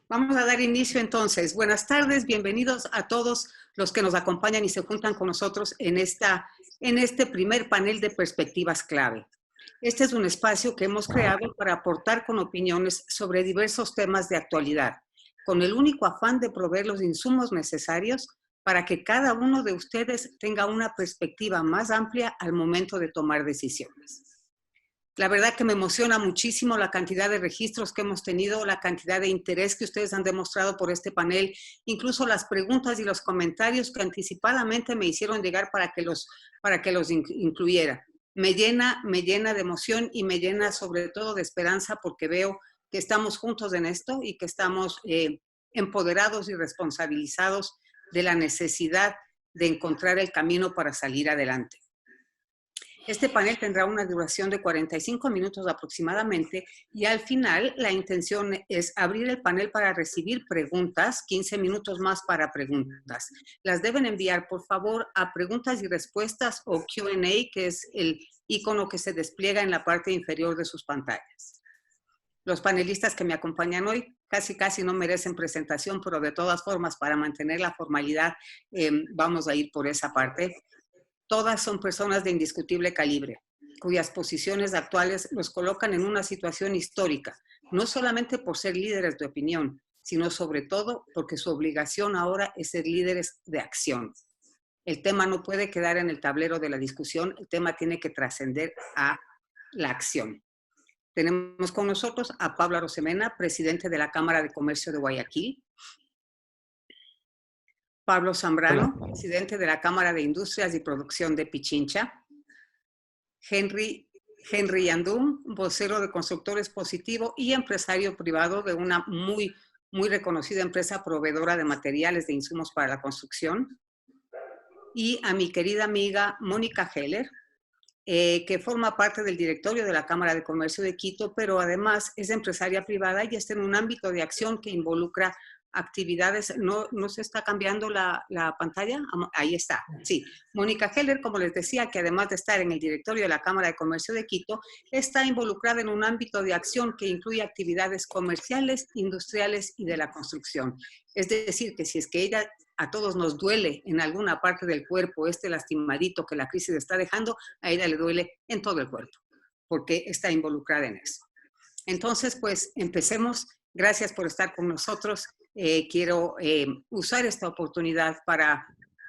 Vamos a dar inicio entonces. Buenas tardes, bienvenidos a todos los que nos acompañan y se juntan con nosotros en este primer panel de perspectivas clave. Este es un espacio que hemos creado para aportar con opiniones sobre diversos temas de actualidad, con el único afán de proveer los insumos necesarios para que cada uno de ustedes tenga una perspectiva más amplia al momento de tomar decisiones. La verdad que me emociona muchísimo la cantidad de registros que hemos tenido, la cantidad de interés que ustedes han demostrado por este panel, incluso las preguntas y los comentarios que anticipadamente me hicieron llegar para que los incluyera. Me llena de emoción y me llena sobre todo de esperanza porque veo que estamos juntos en esto y que estamos empoderados y responsabilizados de la necesidad de encontrar el camino para salir adelante. Este panel tendrá una duración de 45 minutos aproximadamente y al final la intención es abrir el panel para recibir preguntas, 15 minutos más para preguntas. Las deben enviar, por favor, a preguntas y respuestas o Q&A, que es el icono que se despliega en la parte inferior de sus pantallas. Los panelistas que me acompañan hoy casi no merecen presentación, pero de todas formas, para mantener la formalidad, vamos a ir por esa parte. Todas son personas de indiscutible calibre, cuyas posiciones actuales los colocan en una situación histórica, no solamente por ser líderes de opinión, sino sobre todo porque su obligación ahora es ser líderes de acción. El tema no puede quedar en el tablero de la discusión, el tema tiene que trascender a la acción. Tenemos con nosotros a Pablo Arosemena, presidente de la Cámara de Comercio de Guayaquil. Pablo Zambrano, presidente de la Cámara de Industrias y Producción de Pichincha. Henry Yandum, vocero de Constructores Positivo y empresario privado de una muy reconocida empresa proveedora de materiales de insumos para la construcción. Y a mi querida amiga Mónica Heller, que forma parte del directorio de la Cámara de Comercio de Quito, pero además es empresaria privada y está en un ámbito de acción que involucra actividades. ¿No se está cambiando la pantalla? Ahí está, sí. Mónica Heller, como les decía, que además de estar en el directorio de la Cámara de Comercio de Quito, está involucrada en un ámbito de acción que incluye actividades comerciales, industriales y de la construcción. Es decir, que si es que ella a todos nos duele en alguna parte del cuerpo este lastimadito que la crisis está dejando, a ella le duele en todo el cuerpo, porque está involucrada en eso. Entonces, pues, empecemos. Gracias por estar con nosotros. Quiero usar esta oportunidad para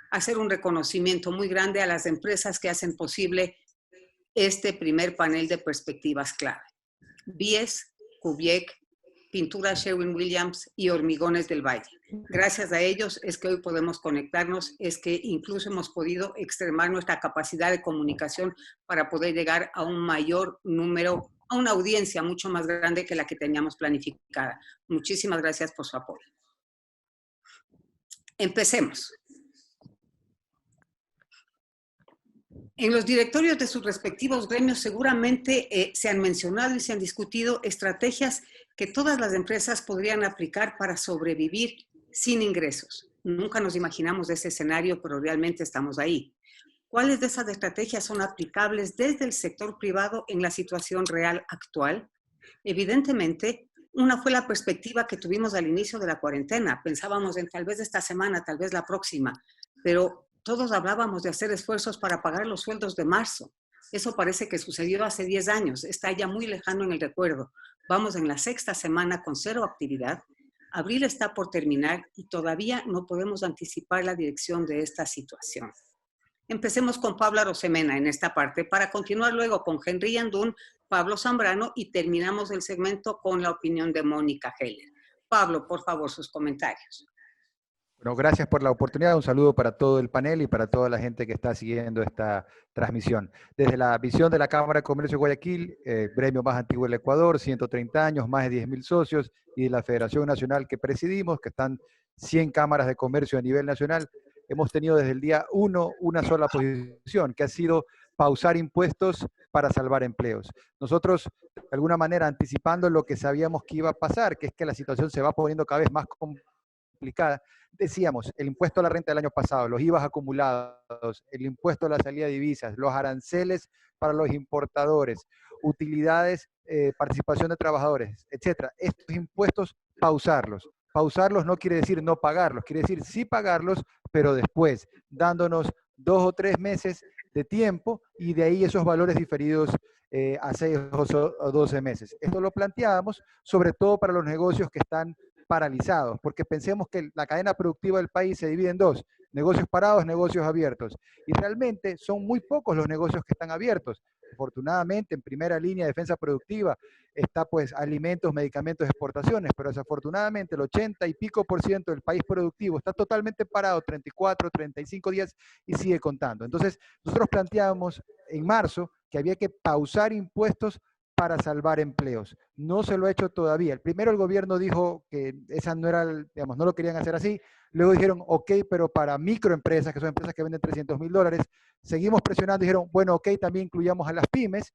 hacer un reconocimiento muy grande a las empresas que hacen posible este primer panel de perspectivas clave. BIES, Cubiec, Pintura Sherwin-Williams y Hormigones del Valle. Gracias a ellos es que hoy podemos conectarnos, es que incluso hemos podido extremar nuestra capacidad de comunicación para poder llegar a un mayor número, a una audiencia mucho más grande que la que teníamos planificada. Muchísimas gracias por su apoyo. Empecemos. En los directorios de sus respectivos gremios seguramente se han mencionado y se han discutido estrategias que todas las empresas podrían aplicar para sobrevivir sin ingresos. Nunca nos imaginamos ese escenario, pero realmente estamos ahí. ¿Cuáles de esas estrategias son aplicables desde el sector privado en la situación real actual? Evidentemente, una fue la perspectiva que tuvimos al inicio de la cuarentena. Pensábamos en tal vez esta semana, tal vez la próxima, pero todos hablábamos de hacer esfuerzos para pagar los sueldos de marzo. Eso parece que sucedió hace 10 años, está ya muy lejano en el recuerdo. Vamos en la 6ª semana con 0 actividad. Abril está por terminar y todavía no podemos anticipar la dirección de esta situación. Empecemos con Pablo Arosemena en esta parte para continuar luego con Henry Yandún, Pablo Zambrano y terminamos el segmento con la opinión de Mónica Heller. Pablo, por favor, sus comentarios. Bueno, gracias por la oportunidad. Un saludo para todo el panel y para toda la gente que está siguiendo esta transmisión. Desde la visión de la Cámara de Comercio de Guayaquil, gremio más antiguo del Ecuador, 130 años, más de 10.000 socios, y de la Federación Nacional que presidimos, que están 100 cámaras de comercio a nivel nacional, hemos tenido desde el día 1 una sola posición, que ha sido pausar impuestos para salvar empleos. Nosotros, de alguna manera, anticipando lo que sabíamos que iba a pasar, que es que la situación se va poniendo cada vez más complicada, decíamos, el impuesto a la renta del año pasado, los IVAs acumulados, el impuesto a la salida de divisas, los aranceles para los importadores, utilidades, participación de trabajadores, etcétera. Estos impuestos pausarlos. Pausarlos no quiere decir no pagarlos, quiere decir sí pagarlos, pero después, dándonos 2 o 3 meses de tiempo y de ahí esos valores diferidos a 6 o 12 meses. Esto lo planteábamos sobre todo para los negocios que están paralizados, porque pensemos que la cadena productiva del país se divide en dos: negocios parados, negocios abiertos. Y realmente son muy pocos los negocios que están abiertos. Afortunadamente, en primera línea de defensa productiva está pues alimentos, medicamentos, exportaciones, pero desafortunadamente el 80 y pico por ciento del país productivo está totalmente parado 34, 35 días y sigue contando. Entonces, nosotros planteábamos en marzo que había que pausar impuestos para salvar empleos. No se lo ha hecho todavía. Primero el gobierno dijo que esa no era, digamos, no lo querían hacer así. Luego dijeron, ok, pero para microempresas, que son empresas que venden $300,000, seguimos presionando, dijeron, bueno, ok, también incluyamos a las pymes,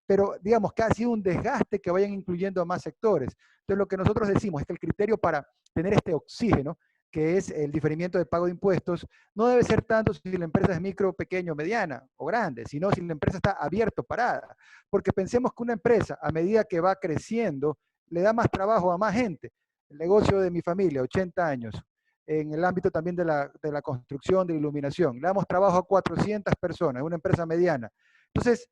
pero digamos que ha sido un desgaste que vayan incluyendo a más sectores. Entonces lo que nosotros decimos es que el criterio para tener este oxígeno, que es el diferimiento de pago de impuestos, no debe ser tanto si la empresa es micro, pequeño, mediana o grande, sino si la empresa está abierta o parada. Porque pensemos que una empresa, a medida que va creciendo, le da más trabajo a más gente. El negocio de mi familia, 80 años, en el ámbito también de la construcción, de la iluminación. Le damos trabajo a 400 personas, una empresa mediana. Entonces,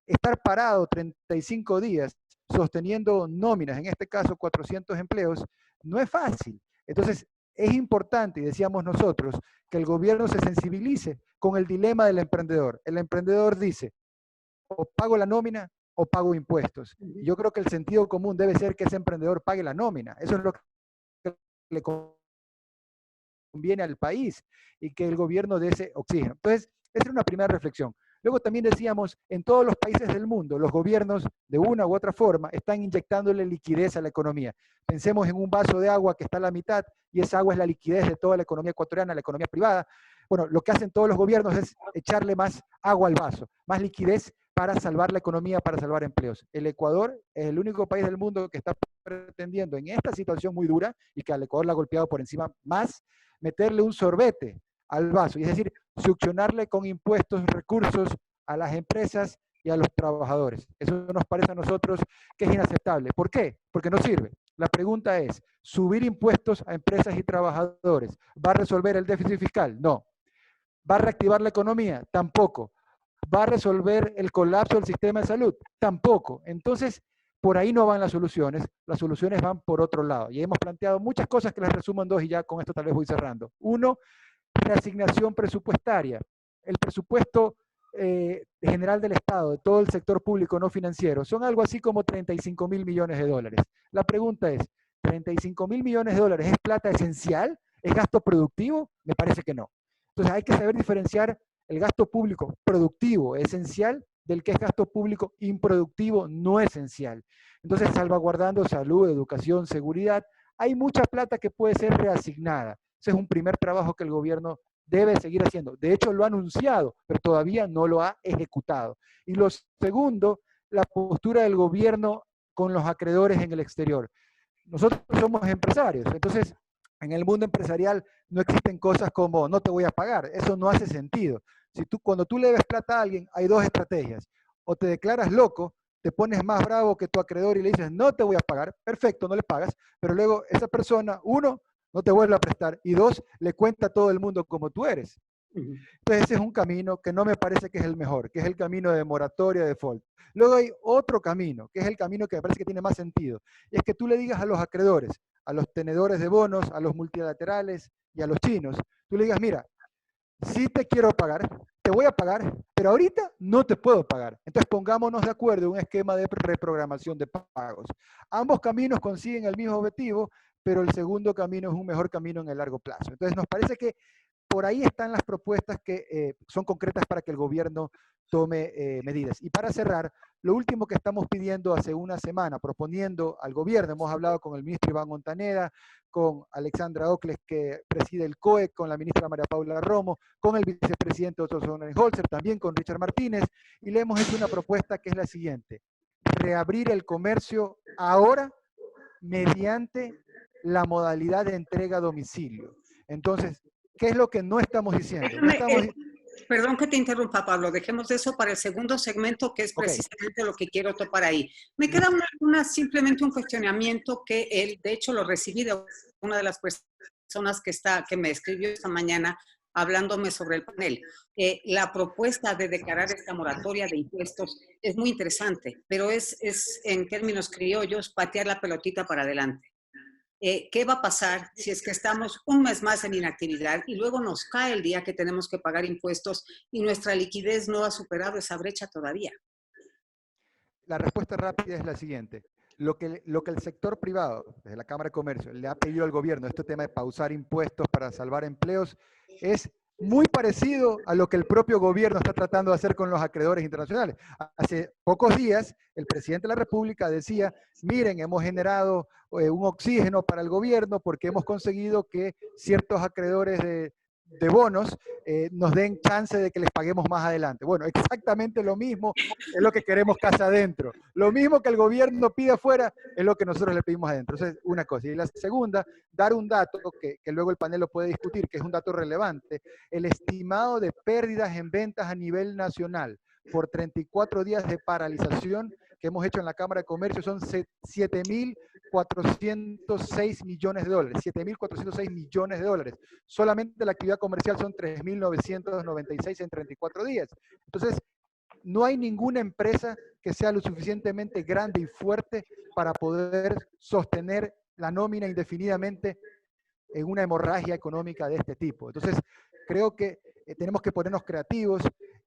estar parado 35 días sosteniendo nóminas, en este caso 400 empleos, no es fácil. Entonces, es importante, y decíamos nosotros, que el gobierno se sensibilice con el dilema del emprendedor. El emprendedor dice, o pago la nómina o pago impuestos. Yo creo que el sentido común debe ser que ese emprendedor pague la nómina. Eso es lo que le conviene al país y que el gobierno dé ese oxígeno. Entonces, esa es una primera reflexión. Luego también decíamos, en todos los países del mundo, los gobiernos de una u otra forma están inyectándole liquidez a la economía. Pensemos en un vaso de agua que está a la mitad y esa agua es la liquidez de toda la economía ecuatoriana, la economía privada. Bueno, lo que hacen todos los gobiernos es echarle más agua al vaso, más liquidez para salvar la economía, para salvar empleos. El Ecuador es el único país del mundo que está pretendiendo en esta situación muy dura y que al Ecuador le ha golpeado por encima más, meterle un sorbete al vaso, y es decir, succionarle con impuestos recursos a las empresas y a los trabajadores. Eso nos parece a nosotros que es inaceptable. ¿Por qué? Porque no sirve. La pregunta es, ¿subir impuestos a empresas y trabajadores va a resolver el déficit fiscal? No. ¿Va a reactivar la economía? Tampoco. ¿Va a resolver el colapso del sistema de salud? Tampoco. Entonces, por ahí no van las soluciones van por otro lado. Y hemos planteado muchas cosas que las resumo en dos y ya con esto tal vez voy cerrando. Uno, reasignación presupuestaria. El presupuesto general del Estado, de todo el sector público no financiero, son algo así como 35.000 millones de dólares. La pregunta es, ¿35.000 millones de dólares es plata esencial? ¿Es gasto productivo? Me parece que no. Entonces hay que saber diferenciar el gasto público productivo, esencial, del que es gasto público improductivo, no esencial. Entonces, salvaguardando salud, educación, seguridad, hay mucha plata que puede ser reasignada. Ese es un primer trabajo que el gobierno debe seguir haciendo. De hecho, lo ha anunciado, pero todavía no lo ha ejecutado. Y lo segundo, la postura del gobierno con los acreedores en el exterior. Nosotros somos empresarios, entonces en el mundo empresarial no existen cosas como no te voy a pagar, eso no hace sentido. Cuando tú le debes plata a alguien, hay dos estrategias. O te declaras loco, te pones más bravo que tu acreedor y le dices no te voy a pagar, perfecto, no le pagas, pero luego esa persona, uno, no te vuelve a prestar y dos, le cuenta a todo el mundo como tú eres. Entonces ese es un camino que no me parece que es el mejor, que es el camino de moratoria, de default. Luego hay otro camino, que es el camino que me parece que tiene más sentido, y es que tú le digas a los acreedores, a los tenedores de bonos, a los multilaterales y a los chinos, tú le digas, mira, sí te quiero pagar, te voy a pagar, pero ahorita no te puedo pagar. Entonces pongámonos de acuerdo en un esquema de reprogramación de pagos. Ambos caminos consiguen el mismo objetivo, pero el segundo camino es un mejor camino en el largo plazo. Entonces nos parece que por ahí están las propuestas que son concretas para que el gobierno tome medidas. Y para cerrar, lo último que estamos pidiendo hace una semana, proponiendo al gobierno, hemos hablado con el ministro Iván Montaneda, con Alexandra Ocles, que preside el COE, con la ministra María Paula Romo, con el vicepresidente Otto Sonnenholzer, también con Richard Martínez, y le hemos hecho una propuesta que es la siguiente: reabrir el comercio ahora mediante la modalidad de entrega a domicilio. Entonces, ¿qué es lo que no estamos diciendo? No estamos... Perdón que te interrumpa, Pablo. Dejemos de eso para el segundo segmento, que es Ok, precisamente lo que quiero topar ahí. Me queda simplemente un cuestionamiento que él, de hecho, lo recibí de una de las personas que me escribió esta mañana hablándome sobre el panel. La propuesta de declarar esta moratoria de impuestos es muy interesante, pero es en términos criollos, patear la pelotita para adelante. ¿Qué va a pasar si es que estamos un mes más en inactividad y luego nos cae el día que tenemos que pagar impuestos y nuestra liquidez no ha superado esa brecha todavía? la respuesta rápida es la siguiente. Lo que el sector privado, desde la Cámara de Comercio, le ha pedido al gobierno, este tema de pausar impuestos para salvar empleos, es muy parecido a lo que el propio gobierno está tratando de hacer con los acreedores internacionales. Hace pocos días, el presidente de la República decía, miren, hemos generado un oxígeno para el gobierno porque hemos conseguido que ciertos acreedores de bonos nos den chance de que les paguemos más adelante. Bueno, exactamente lo mismo es lo que queremos casa adentro. Lo mismo que el gobierno pide afuera es lo que nosotros le pedimos adentro. Entonces, una cosa. Y la segunda, dar un dato que luego el panel lo puede discutir, que es un dato relevante. El estimado de pérdidas en ventas a nivel nacional por 34 días de paralización que hemos hecho en la Cámara de Comercio son 7.406 millones de dólares. 7.406 millones de dólares. Solamente la actividad comercial son 3.996 en 34 días. Entonces, no hay ninguna empresa que sea lo suficientemente grande y fuerte para poder sostener la nómina indefinidamente en una hemorragia económica de este tipo. Entonces, creo que tenemos que ponernos creativos.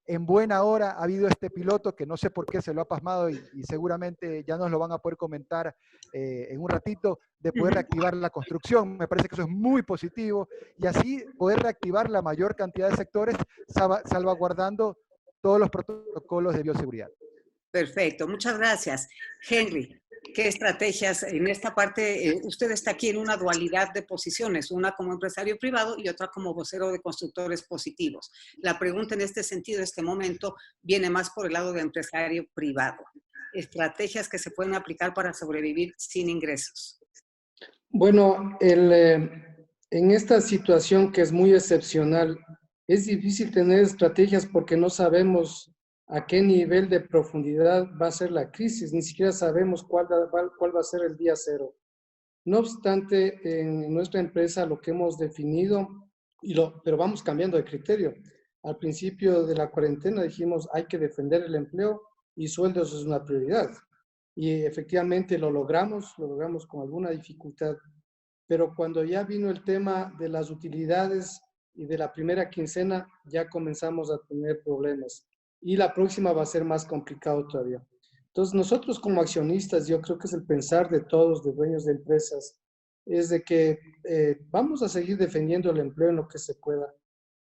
En buena hora ha habido este piloto que no sé por qué se lo ha pasmado y seguramente ya nos lo van a poder comentar en un ratito, de poder reactivar la construcción. Me parece que eso es muy positivo y así poder reactivar la mayor cantidad de sectores salvaguardando todos los protocolos de bioseguridad. Perfecto, muchas gracias. Henry, ¿qué estrategias en esta parte? Usted está aquí en una dualidad de posiciones, una como empresario privado y otra como vocero de constructores positivos. La pregunta en este sentido, en este momento, viene más por el lado de empresario privado. Estrategias que se pueden aplicar para sobrevivir sin ingresos. Bueno, en esta situación que es muy excepcional, es difícil tener estrategias porque no sabemos a qué nivel de profundidad va a ser la crisis, ni siquiera sabemos cuál va a ser el día cero. No obstante, en nuestra empresa lo que hemos definido, pero vamos cambiando de criterio. Al principio de la cuarentena dijimos hay que defender el empleo y sueldos es una prioridad. Y efectivamente lo logramos con alguna dificultad, pero cuando ya vino el tema de las utilidades y de la primera quincena, ya comenzamos a tener problemas. Y la próxima va a ser más complicado todavía. Entonces, nosotros como accionistas, yo creo que es el pensar de todos, de dueños de empresas, es de que vamos a seguir defendiendo el empleo en lo que se pueda.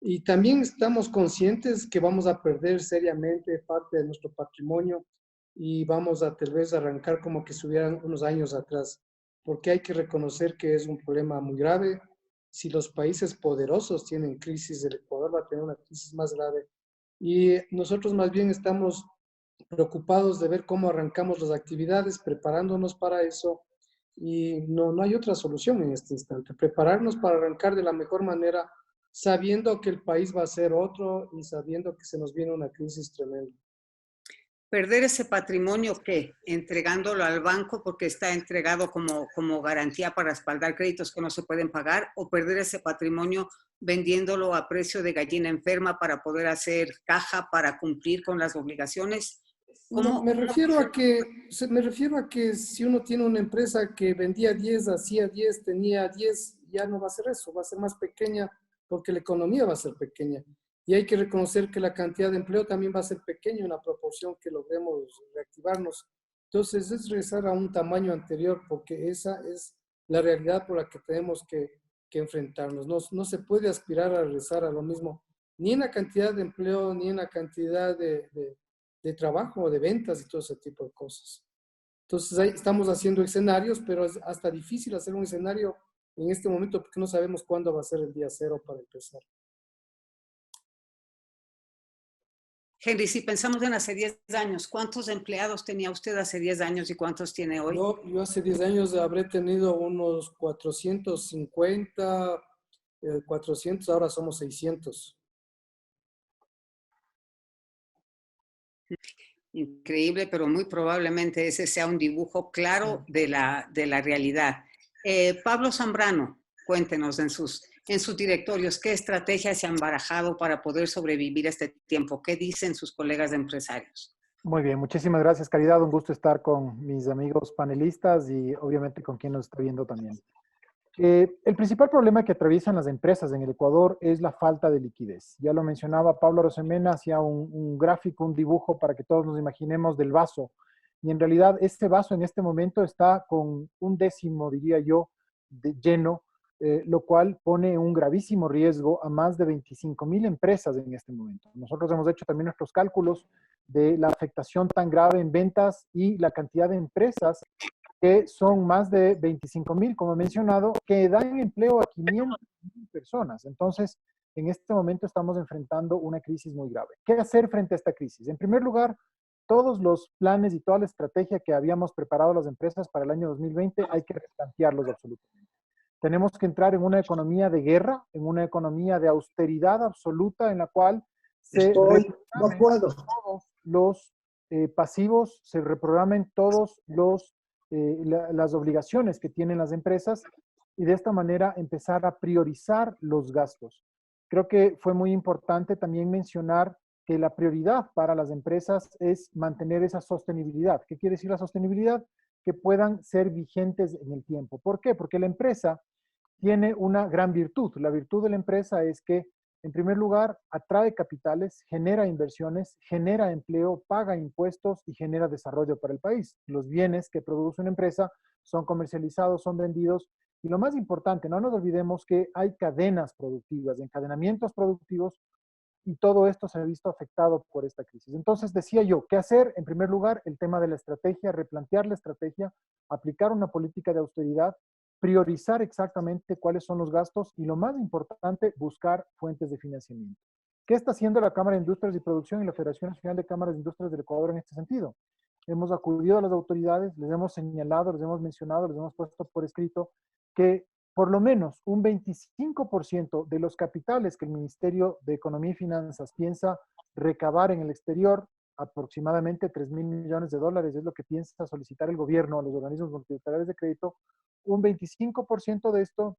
Y también estamos conscientes que vamos a perder seriamente parte de nuestro patrimonio y vamos a tal vez arrancar como que estuvieran unos años atrás, porque hay que reconocer que es un problema muy grave. Si los países poderosos tienen crisis, el Ecuador va a tener una crisis más grave. Y nosotros más bien estamos preocupados de ver cómo arrancamos las actividades, preparándonos para eso, y no hay otra solución en este instante. Prepararnos para arrancar de la mejor manera, sabiendo que el país va a ser otro y sabiendo que se nos viene una crisis tremenda. Perder ese patrimonio, ¿qué? Entregándolo al banco porque está entregado como garantía para respaldar créditos que no se pueden pagar, o perder ese patrimonio vendiéndolo a precio de gallina enferma para poder hacer caja para cumplir con las obligaciones. No, ¿Cómo? me refiero a que si uno tiene una empresa que vendía 10, hacía 10, tenía 10, ya no va a ser eso, va a ser más pequeña porque la economía va a ser pequeña. Y hay que reconocer que la cantidad de empleo también va a ser pequeña en la proporción que logremos reactivarnos. Entonces es regresar a un tamaño anterior porque esa es la realidad por la que tenemos que enfrentarnos. No se puede aspirar a regresar a lo mismo, ni en la cantidad de empleo, ni en la cantidad de trabajo, de ventas y todo ese tipo de cosas. Entonces ahí estamos haciendo escenarios, pero es hasta difícil hacer un escenario en este momento porque no sabemos cuándo va a ser el día cero para empezar. Henry, si pensamos en hace 10 años, ¿cuántos empleados tenía usted hace 10 años y cuántos tiene hoy? Yo hace 10 años habré tenido unos 450, 400, ahora somos 600. Increíble, pero muy probablemente ese sea un dibujo claro de la realidad. Pablo Zambrano, cuéntenos en sus directorios qué estrategias se han barajado para poder sobrevivir a este tiempo. ¿Qué dicen sus colegas de empresarios? Muy bien, muchísimas gracias, Caridad. Un gusto estar con mis amigos panelistas y obviamente con quien nos está viendo también. El principal problema que atraviesan las empresas en el Ecuador es la falta de liquidez. Ya lo mencionaba Pablo Rosemena, hacía un gráfico, un dibujo para que todos nos imaginemos del vaso. Y en realidad este vaso en este momento está con un décimo, diría yo, lleno, lo cual pone un gravísimo riesgo a más de 25,000 empresas en este momento. Nosotros hemos hecho también nuestros cálculos de la afectación tan grave en ventas y la cantidad de empresas que son más de 25,000, como he mencionado, que dan empleo a 500,000 personas. Entonces, en este momento estamos enfrentando una crisis muy grave. ¿Qué hacer frente a esta crisis? En primer lugar, todos los planes y toda la estrategia que habíamos preparado las empresas para el año 2020 hay que replantearlos absolutamente. Tenemos que entrar en una economía de guerra, en una economía de austeridad absoluta en la cual se No puedo. todos los pasivos, se reprogramen todos las obligaciones que tienen las empresas y de esta manera empezar a priorizar los gastos. Creo que fue muy importante también mencionar que la prioridad para las empresas es mantener esa sostenibilidad. ¿Qué quiere decir la sostenibilidad? Que puedan ser vigentes en el tiempo. ¿Por qué? Porque la empresa tiene una gran virtud. La virtud de la empresa es que, en primer lugar, atrae capitales, genera inversiones, genera empleo, paga impuestos y genera desarrollo para el país. Los bienes que produce una empresa son comercializados, son vendidos. Y lo más importante, no nos olvidemos que hay cadenas productivas, encadenamientos productivos, y todo esto se ha visto afectado por esta crisis. Entonces, decía yo, ¿qué hacer? En primer lugar, el tema de la estrategia, replantear la estrategia, aplicar una política de austeridad, priorizar exactamente cuáles son los gastos y lo más importante, buscar fuentes de financiamiento. ¿Qué está haciendo la Cámara de Industrias y Producción y la Federación Nacional de Cámaras de Industrias del Ecuador en este sentido? Hemos acudido a las autoridades, les hemos señalado, les hemos mencionado, les hemos puesto por escrito que por lo menos un 25% de los capitales que el Ministerio de Economía y Finanzas piensa recabar en el exterior, aproximadamente 3,000 millones de dólares, es lo que piensa solicitar el gobierno a los organismos multilaterales de crédito, un 25% de esto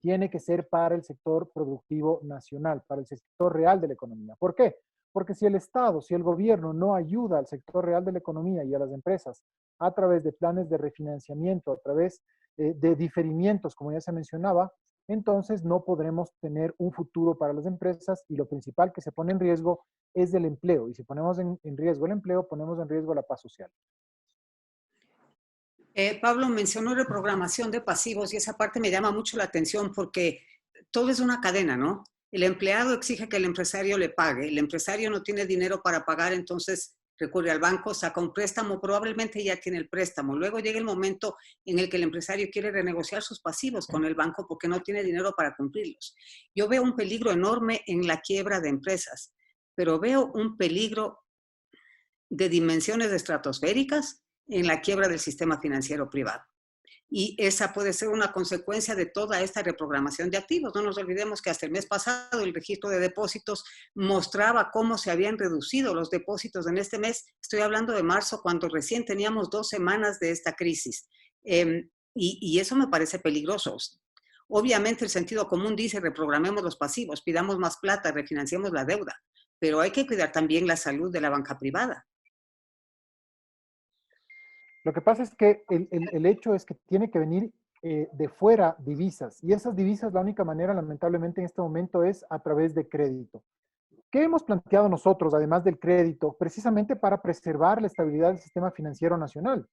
tiene que ser para el sector productivo nacional, para el sector real de la economía. ¿Por qué? Porque si el Estado, si el gobierno no ayuda al sector real de la economía y a las empresas a través de planes de refinanciamiento, a través de diferimientos, como ya se mencionaba, entonces no podremos tener un futuro para las empresas y lo principal que se pone en riesgo es el empleo. Y si ponemos en riesgo el empleo, ponemos en riesgo la paz social. Pablo mencionó reprogramación de pasivos y esa parte me llama mucho la atención porque todo es una cadena, ¿no? El empleado exige que el empresario le pague, el empresario no tiene dinero para pagar, entonces recurre al banco, saca un préstamo, probablemente ya tiene el préstamo. Luego llega el momento en el que el empresario quiere renegociar sus pasivos con el banco porque no tiene dinero para cumplirlos. Yo veo un peligro enorme en la quiebra de empresas, pero veo un peligro de dimensiones estratosféricas en la quiebra del sistema financiero privado. Y esa puede ser una consecuencia de toda esta reprogramación de activos. No nos olvidemos que hasta el mes pasado el registro de depósitos mostraba cómo se habían reducido los depósitos en este mes. Estoy hablando de marzo, cuando recién teníamos 2 semanas de esta crisis. Y eso me parece peligroso. Obviamente el sentido común dice reprogramemos los pasivos, pidamos más plata, refinanciemos la deuda, pero hay que cuidar también la salud de la banca privada. Lo que pasa es que el hecho es que tiene que venir de fuera divisas y esas divisas la única manera lamentablemente en este momento es a través de crédito. ¿Qué hemos planteado nosotros además del crédito? Precisamente para preservar la estabilidad del sistema financiero nacional.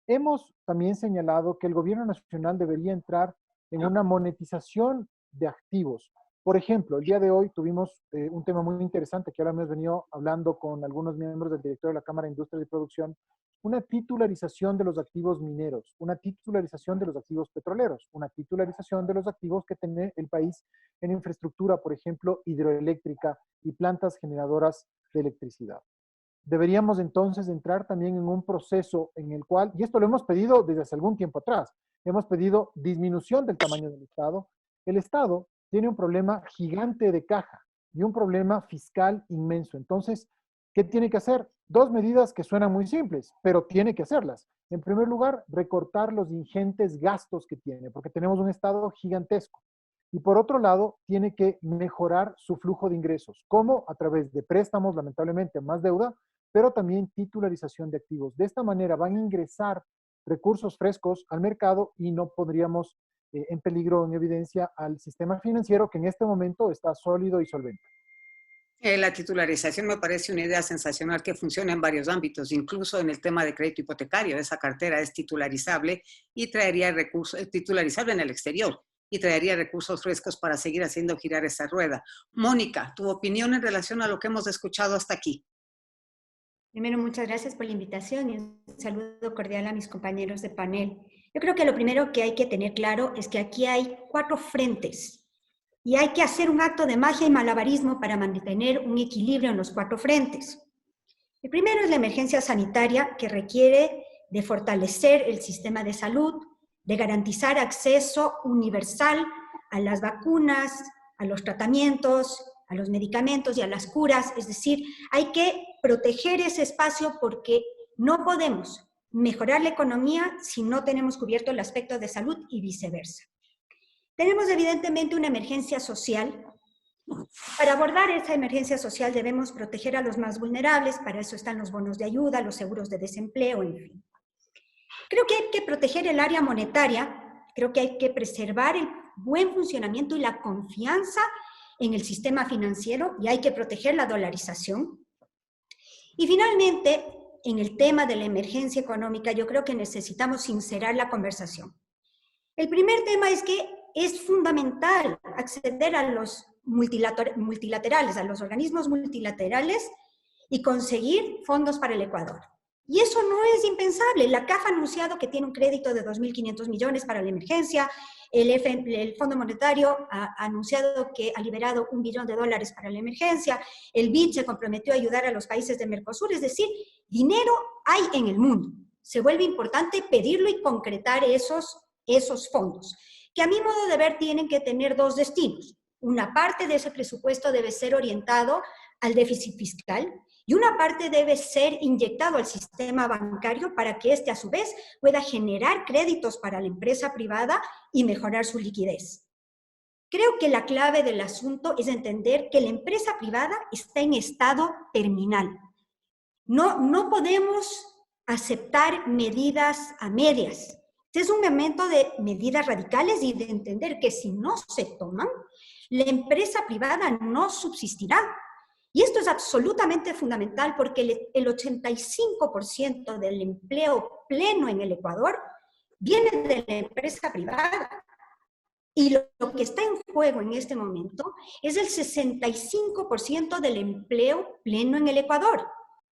Hemos también señalado que el gobierno nacional debería entrar en una monetización de activos. Por ejemplo, el día de hoy tuvimos un tema muy interesante que ahora hemos venido hablando con algunos miembros del directorio de la Cámara de Industria y Producción, una titularización de los activos mineros, una titularización de los activos petroleros, una titularización de los activos que tiene el país en infraestructura, por ejemplo, hidroeléctrica y plantas generadoras de electricidad. Deberíamos entonces entrar también en un proceso en el cual, y esto lo hemos pedido desde hace algún tiempo atrás, hemos pedido disminución del tamaño del Estado. El Estado tiene un problema gigante de caja y un problema fiscal inmenso. Entonces, ¿Qué tiene que hacer? Dos medidas que suenan muy simples, pero tiene que hacerlas. En primer lugar, recortar los ingentes gastos que tiene, porque tenemos un Estado gigantesco. Y por otro lado, tiene que mejorar su flujo de ingresos. ¿Cómo? A través de préstamos, lamentablemente, más deuda, pero también titularización de activos. De esta manera van a ingresar recursos frescos al mercado y no pondríamos en peligro, en evidencia, al sistema financiero que en este momento está sólido y solvente. La titularización me parece una idea sensacional que funciona en varios ámbitos, incluso en el tema de crédito hipotecario. Esa cartera es titularizable y traería recursos, titularizable en el exterior y traería recursos frescos para seguir haciendo girar esa rueda. Mónica, tu opinión en relación a lo que hemos escuchado hasta aquí. Primero, muchas gracias por la invitación y un saludo cordial a mis compañeros de panel. Yo creo que lo primero que hay que tener claro es que aquí hay 4 frentes y hay que hacer un acto de magia y malabarismo para mantener un equilibrio en los 4 frentes. El primero es la emergencia sanitaria, que requiere de fortalecer el sistema de salud, de garantizar acceso universal a las vacunas, a los tratamientos, a los medicamentos y a las curas. Es decir, hay que proteger ese espacio porque no podemos mejorar la economía si no tenemos cubierto el aspecto de salud y viceversa. Tenemos evidentemente una emergencia social. Para abordar esa emergencia social debemos proteger a los más vulnerables, para eso están los bonos de ayuda, los seguros de desempleo, en fin. Creo que hay que proteger el área monetaria, creo que hay que preservar el buen funcionamiento y la confianza en el sistema financiero y hay que proteger la dolarización. Y finalmente, en el tema de la emergencia económica, yo creo que necesitamos sincerar la conversación. El primer tema es que es fundamental acceder a los multilaterales, a los organismos multilaterales y conseguir fondos para el Ecuador. Y eso no es impensable. La CAF ha anunciado que tiene un crédito de 2.500 millones para la emergencia. El Fondo Monetario ha anunciado que ha liberado $1 billón para la emergencia. El BID se comprometió a ayudar a los países de Mercosur. Es decir, dinero hay en el mundo. Se vuelve importante pedirlo y concretar esos fondos, que a mi modo de ver tienen que tener 2 destinos. Una parte de ese presupuesto debe ser orientado al déficit fiscal y una parte debe ser inyectado al sistema bancario para que éste a su vez pueda generar créditos para la empresa privada y mejorar su liquidez. Creo que la clave del asunto es entender que la empresa privada está en estado terminal. No podemos aceptar medidas a medias. Este es un momento de medidas radicales y de entender que si no se toman, la empresa privada no subsistirá. Y esto es absolutamente fundamental porque el 85% del empleo pleno en el Ecuador viene de la empresa privada. Y lo que está en juego en este momento es el 65% del empleo pleno en el Ecuador.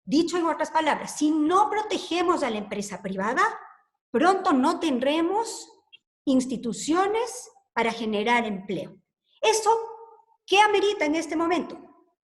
Dicho en otras palabras, si no protegemos a la empresa privada, pronto no tendremos instituciones para generar empleo. ¿Eso qué amerita en este momento?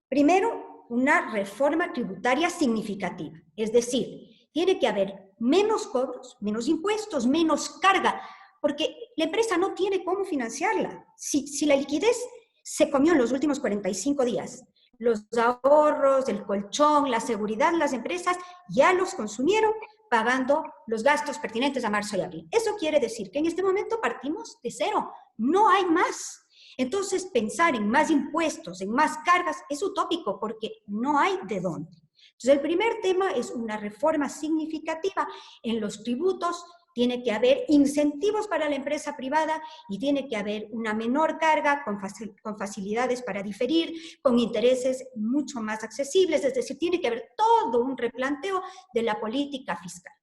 Primero, una reforma tributaria significativa. Es decir, tiene que haber menos cobros, menos impuestos, menos carga, porque la empresa no tiene cómo financiarla. Si la liquidez se comió en los últimos 45 días, los ahorros, el colchón, la seguridad, las empresas ya los consumieron pagando los gastos pertinentes a marzo y abril. Eso quiere decir que en este momento partimos de cero, no hay más. Entonces, pensar en más impuestos, en más cargas, es utópico porque no hay de dónde. Entonces, el primer tema es una reforma significativa en los tributos. Tiene que haber incentivos para la empresa privada y tiene que haber una menor carga con facilidades para diferir, con intereses mucho más accesibles. Es decir, tiene que haber todo un replanteo de la política fiscal.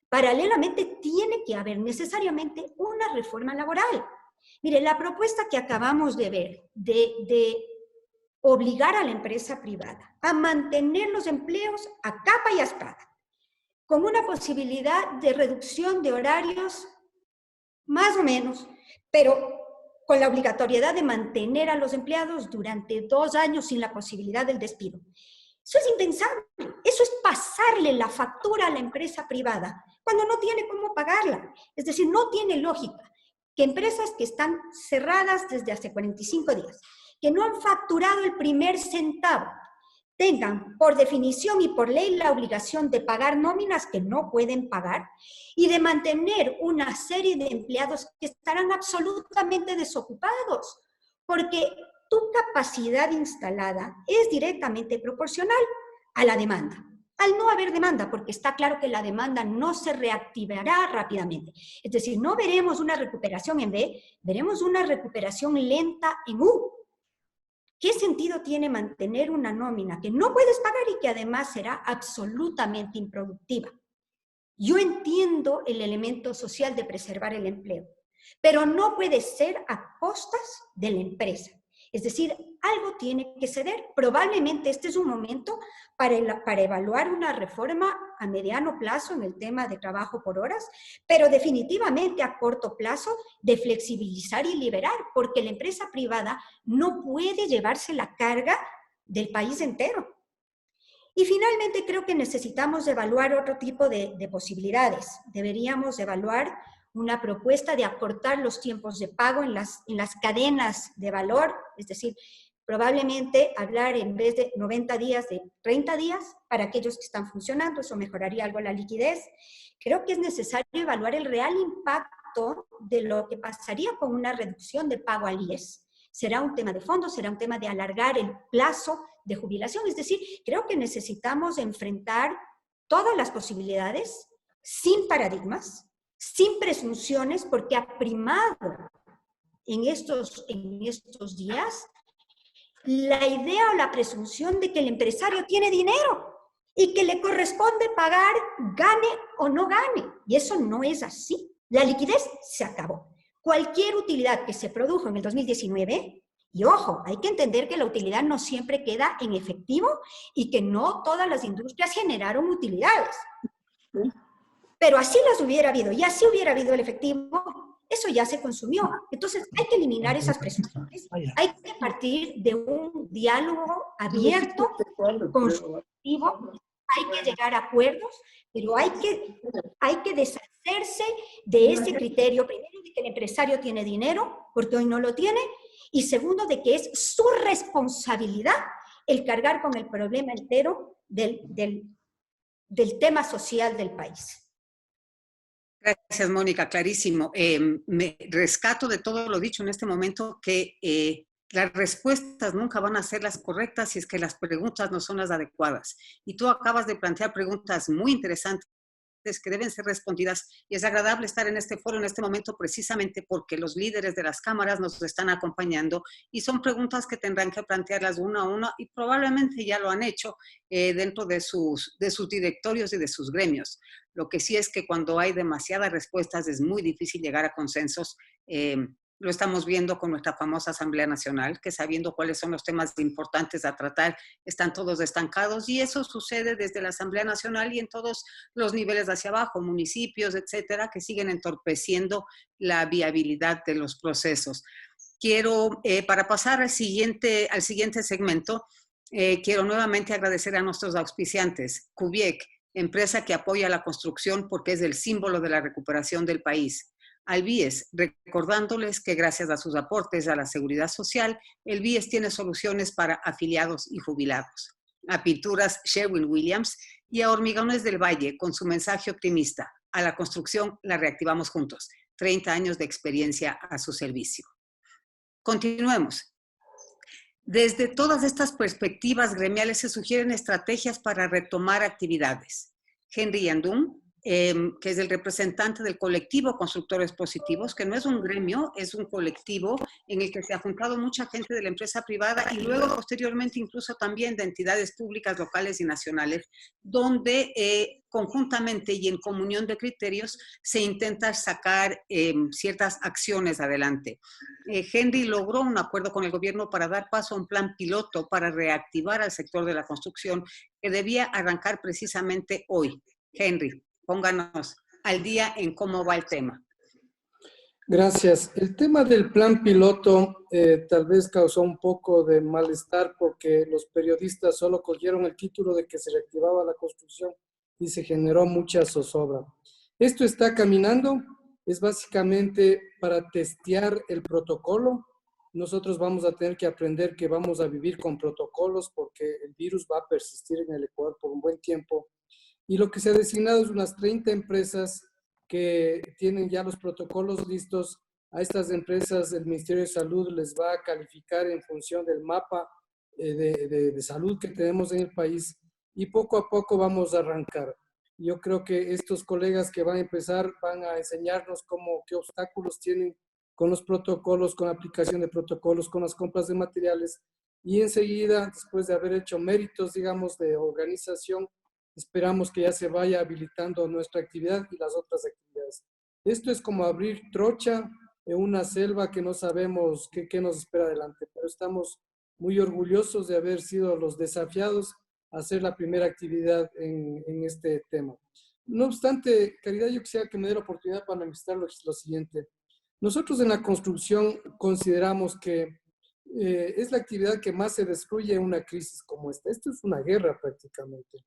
Paralelamente, tiene que haber necesariamente una reforma laboral. Mire, la propuesta que acabamos de ver de obligar a la empresa privada a mantener los empleos a capa y a espada, con una posibilidad de reducción de horarios, más o menos, pero con la obligatoriedad de mantener a los empleados durante 2 años sin la posibilidad del despido. Eso es impensable. Eso es pasarle la factura a la empresa privada cuando no tiene cómo pagarla. Es decir, no tiene lógica que empresas que están cerradas desde hace 45 días, que no han facturado el primer centavo, tengan por definición y por ley la obligación de pagar nóminas que no pueden pagar y de mantener una serie de empleados que estarán absolutamente desocupados, porque tu capacidad instalada es directamente proporcional a la demanda. Al no haber demanda, porque está claro que la demanda no se reactivará rápidamente. Es decir, no veremos una recuperación en V, veremos una recuperación lenta en U. ¿Qué sentido tiene mantener una nómina que no puedes pagar y que además será absolutamente improductiva? Yo entiendo el elemento social de preservar el empleo, pero no puede ser a costas de la empresa. Es decir, algo tiene que ceder. Probablemente este es un momento para evaluar una reforma a mediano plazo en el tema de trabajo por horas, pero definitivamente a corto plazo de flexibilizar y liberar, porque la empresa privada no puede llevarse la carga del país entero. Y finalmente creo que necesitamos evaluar otro tipo de posibilidades. Deberíamos evaluar una propuesta de acortar los tiempos de pago en las cadenas de valor, es decir, probablemente hablar en vez de 90 días de 30 días para aquellos que están funcionando, eso mejoraría algo la liquidez. Creo que es necesario evaluar el real impacto de lo que pasaría con una reducción de pago al IES. Será un tema de fondo, será un tema de alargar el plazo de jubilación, es decir, creo que necesitamos enfrentar todas las posibilidades sin paradigmas, sin presunciones, porque ha primado en estos días la idea o la presunción de que el empresario tiene dinero y que le corresponde pagar, gane o no gane. Y eso no es así. La liquidez se acabó. Cualquier utilidad que se produjo en el 2019, y ojo, hay que entender que la utilidad no siempre queda en efectivo y que no todas las industrias generaron utilidades. Pero así las hubiera habido, y así hubiera habido el efectivo, eso ya se consumió. Entonces hay que eliminar esas presunciones, hay que partir de un diálogo abierto, constructivo, hay que llegar a acuerdos, pero hay que deshacerse de ese criterio, primero de que el empresario tiene dinero, porque hoy no lo tiene, y segundo de que es su responsabilidad el cargar con el problema entero del tema social del país. Gracias, Mónica, clarísimo. Me rescato de todo lo dicho en este momento que las respuestas nunca van a ser las correctas si es que las preguntas no son las adecuadas. Y tú acabas de plantear preguntas muy interesantes que deben ser respondidas, y es agradable estar en este foro en este momento precisamente porque los líderes de las cámaras nos están acompañando y son preguntas que tendrán que plantearlas una a una y probablemente ya lo han hecho dentro de sus directorios y de sus gremios. Lo que sí es que cuando hay demasiadas respuestas es muy difícil llegar a consensos. Lo estamos viendo con nuestra famosa Asamblea Nacional, que sabiendo cuáles son los temas importantes a tratar, están todos estancados, y eso sucede desde la Asamblea Nacional y en todos los niveles hacia abajo, municipios, etcétera, que siguen entorpeciendo la viabilidad de los procesos. Quiero, para pasar al siguiente segmento, quiero nuevamente agradecer a nuestros auspiciantes, Cubiec, empresa que apoya la construcción porque es el símbolo de la recuperación del país. Al BIES, recordándoles que gracias a sus aportes a la seguridad social, el BIES tiene soluciones para afiliados y jubilados. A Pinturas Sherwin-Williams y a Hormigones del Valle, con su mensaje optimista: a la construcción la reactivamos juntos. 30 años de experiencia a su servicio. Continuemos. Desde todas estas perspectivas gremiales se sugieren estrategias para retomar actividades. Henry Yandum, que es el representante del colectivo Constructores Positivos, que no es un gremio, es un colectivo en el que se ha juntado mucha gente de la empresa privada y luego posteriormente incluso también de entidades públicas locales y nacionales, donde conjuntamente y en comunión de criterios se intenta sacar ciertas acciones adelante. Henry logró un acuerdo con el gobierno para dar paso a un plan piloto para reactivar al sector de la construcción que debía arrancar precisamente hoy. Henry, pónganos al día en cómo va el tema. Gracias. El tema del plan piloto tal vez causó un poco de malestar porque los periodistas solo cogieron el título de que se reactivaba la construcción y se generó mucha zozobra. Esto está caminando, es básicamente para testear el protocolo nosotros vamos a tener que aprender que vamos a vivir con protocolos porque el virus va a persistir en el Ecuador por un buen tiempo. Y lo que se ha designado es unas 30 empresas que tienen ya los protocolos listos. A estas empresas el Ministerio de Salud les va a calificar en función del mapa de salud que tenemos en el país y poco a poco vamos a arrancar. Yo creo que estos colegas que van a empezar van a enseñarnos qué obstáculos tienen con los protocolos, con la aplicación de protocolos, con las compras de materiales y enseguida, después de haber hecho méritos, digamos, de organización, esperamos que ya se vaya habilitando nuestra actividad y las otras actividades. Esto es como abrir trocha en una selva que no sabemos qué nos espera adelante, pero estamos muy orgullosos de haber sido los desafiados a hacer la primera actividad en este tema. No obstante, Caridad, yo quisiera que me dé la oportunidad para manifestar lo siguiente. Nosotros en la construcción consideramos que es la actividad que más se destruye en una crisis como esta. Esto es una guerra prácticamente.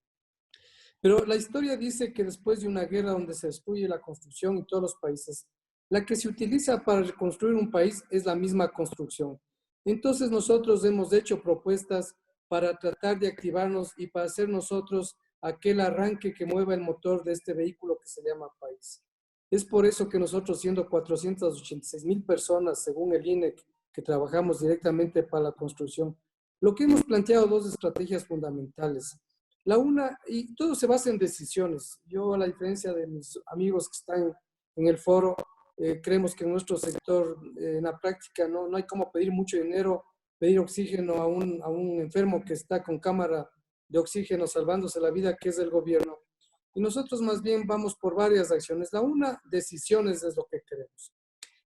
Pero la historia dice que después de una guerra donde se destruye la construcción en todos los países, la que se utiliza para reconstruir un país es la misma construcción. Entonces nosotros hemos hecho propuestas para tratar de activarnos y para hacer nosotros aquel arranque que mueva el motor de este vehículo que se llama país. Es por eso que nosotros, siendo 486,000 personas, según el INEC, que trabajamos directamente para la construcción, lo que hemos planteado dos estrategias fundamentales. La una, y todo se basa en decisiones. Yo, a la diferencia de mis amigos que están en el foro, creemos que en nuestro sector, en la práctica, no hay como pedir mucho dinero, pedir oxígeno a un enfermo que está con cámara de oxígeno salvándose la vida, que es el gobierno. Y nosotros más bien vamos por varias acciones. La una, decisiones es lo que queremos.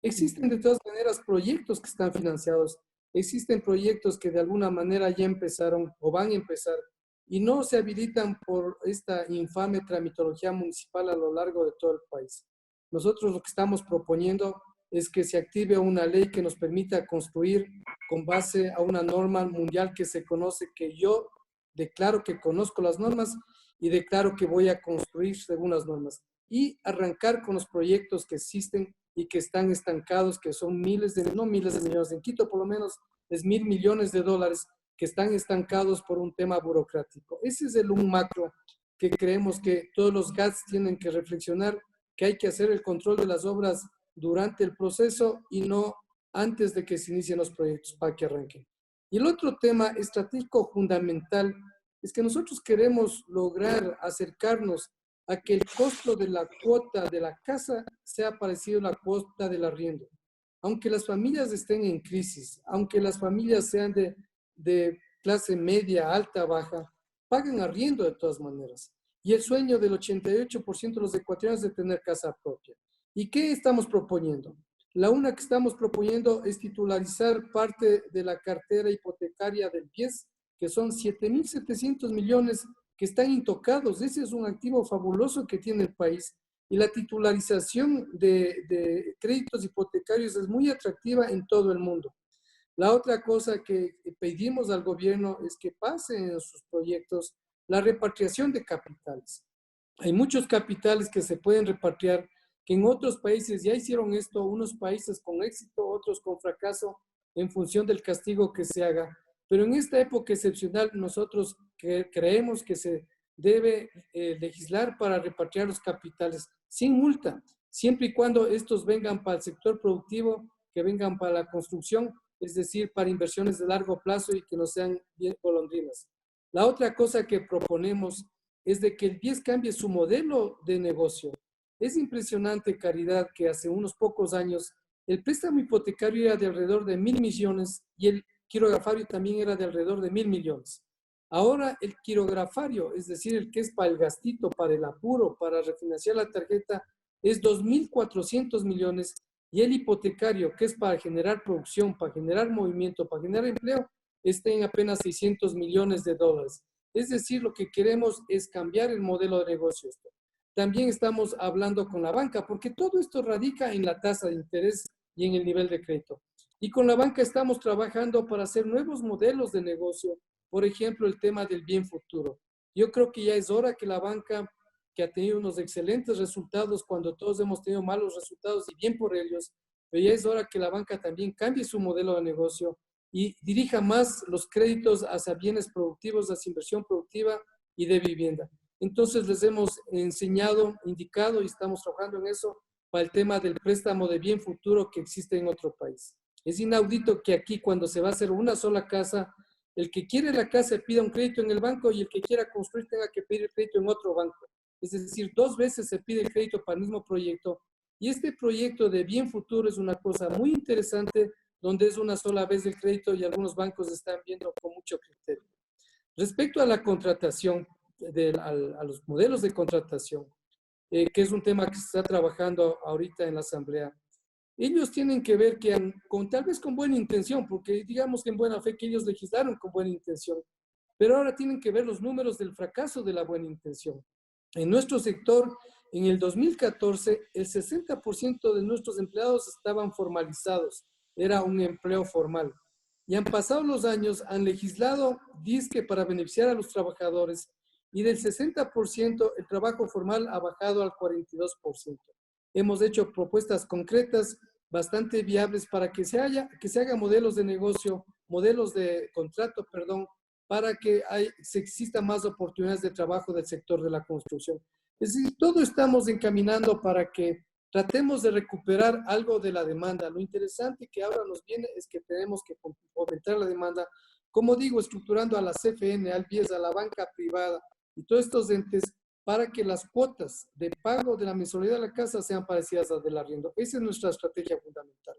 Existen de todas maneras proyectos que están financiados, existen proyectos que de alguna manera ya empezaron o van a empezar y no se habilitan por esta infame tramitología municipal a lo largo de todo el país. Nosotros lo que estamos proponiendo es que se active una ley que nos permita construir con base a una norma mundial que se conoce, que yo declaro que conozco las normas y declaro que voy a construir según las normas y arrancar con los proyectos que existen y que están estancados, que son no miles de millones, en Quito por lo menos es $1,000 millones que están estancados por un tema burocrático. Ese es un macro que creemos que todos los GATS tienen que reflexionar, que hay que hacer el control de las obras durante el proceso y no antes de que se inicien los proyectos para que arranquen. Y el otro tema estratégico fundamental es que nosotros queremos lograr acercarnos a que el costo de la cuota de la casa sea parecido a la cuota del arriendo. Aunque las familias estén en crisis, aunque las familias sean de clase media, alta, baja, pagan arriendo de todas maneras. Y el sueño del 88% de los ecuatorianos es de tener casa propia. ¿Y qué estamos proponiendo? La una que estamos proponiendo es titularizar parte de la cartera hipotecaria del BIES, que son 7,700 millones que están intocados. Ese es un activo fabuloso que tiene el país. Y la titularización de créditos hipotecarios es muy atractiva en todo el mundo. La otra cosa que pedimos al gobierno es que pase en sus proyectos la repatriación de capitales. Hay muchos capitales que se pueden repatriar, que en otros países ya hicieron esto, unos países con éxito, otros con fracaso, en función del castigo que se haga. Pero en esta época excepcional nosotros creemos que se debe legislar para repatriar los capitales sin multa, siempre y cuando estos vengan para el sector productivo, que vengan para la construcción, es decir, para inversiones de largo plazo y que no sean bien golondrinas. La otra cosa que proponemos es de que el BIES cambie su modelo de negocio. Es impresionante, Caridad, que hace unos pocos años el préstamo hipotecario era de alrededor de 1,000 millones y el quirografario también era de alrededor de 1,000 millones. Ahora el quirografario, es decir, el que es para el gastito, para el apuro, para refinanciar la tarjeta, es 2,400 millones y el hipotecario, que es para generar producción, para generar movimiento, para generar empleo, está en apenas 600 millones de dólares. Es decir, lo que queremos es cambiar el modelo de negocio. También estamos hablando con la banca, porque todo esto radica en la tasa de interés y en el nivel de crédito. Y con la banca estamos trabajando para hacer nuevos modelos de negocio. Por ejemplo, el tema del bien futuro. Yo creo que ya es hora que la banca, que ha tenido unos excelentes resultados cuando todos hemos tenido malos resultados y bien por ellos, pero ya es hora que la banca también cambie su modelo de negocio y dirija más los créditos hacia bienes productivos, hacia inversión productiva y de vivienda. Entonces les hemos enseñado, indicado y estamos trabajando en eso para el tema del préstamo de bien futuro que existe en otro país. Es inaudito que aquí cuando se va a hacer una sola casa, el que quiere la casa pida un crédito en el banco y el que quiera construir tenga que pedir el crédito en otro banco. Es decir, 2 veces se pide el crédito para el mismo proyecto. Y este proyecto de bien futuro es una cosa muy interesante, donde es una sola vez el crédito y algunos bancos están viendo con mucho criterio. Respecto a la contratación, a los modelos de contratación, que es un tema que se está trabajando ahorita en la Asamblea, ellos tienen que ver que tal vez con buena intención, porque digamos que en buena fe que ellos legislaron con buena intención, pero ahora tienen que ver los números del fracaso de la buena intención. En nuestro sector, en el 2014, el 60% de nuestros empleados estaban formalizados, era un empleo formal. Y han pasado los años, han legislado dizque para beneficiar a los trabajadores y del 60% el trabajo formal ha bajado al 42%. Hemos hecho propuestas concretas, bastante viables para que se hagan modelos de negocio, modelos de contrato, perdón, para que se exista más oportunidades de trabajo del sector de la construcción. Es decir, todo estamos encaminando para que tratemos de recuperar algo de la demanda. Lo interesante que ahora nos viene es que tenemos que aumentar la demanda, como digo, estructurando a la CFN, al BIES, a la banca privada y todos estos entes para que las cuotas de pago de la mensualidad de la casa sean parecidas a las del arriendo. Esa es nuestra estrategia fundamental.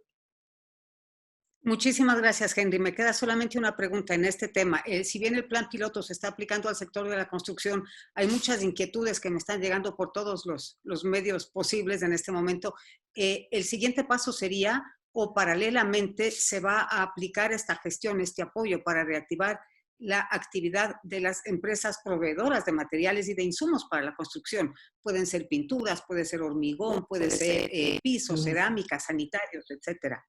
Muchísimas gracias, Henry. Me queda solamente una pregunta en este tema. Si bien el plan piloto se está aplicando al sector de la construcción, hay muchas inquietudes que me están llegando por todos los medios posibles en este momento. El siguiente paso sería, o paralelamente, se va a aplicar esta gestión, este apoyo para reactivar la actividad de las empresas proveedoras de materiales y de insumos para la construcción. Pueden ser pinturas, puede ser hormigón, puede ser pisos, cerámica, sanitarios, etcétera.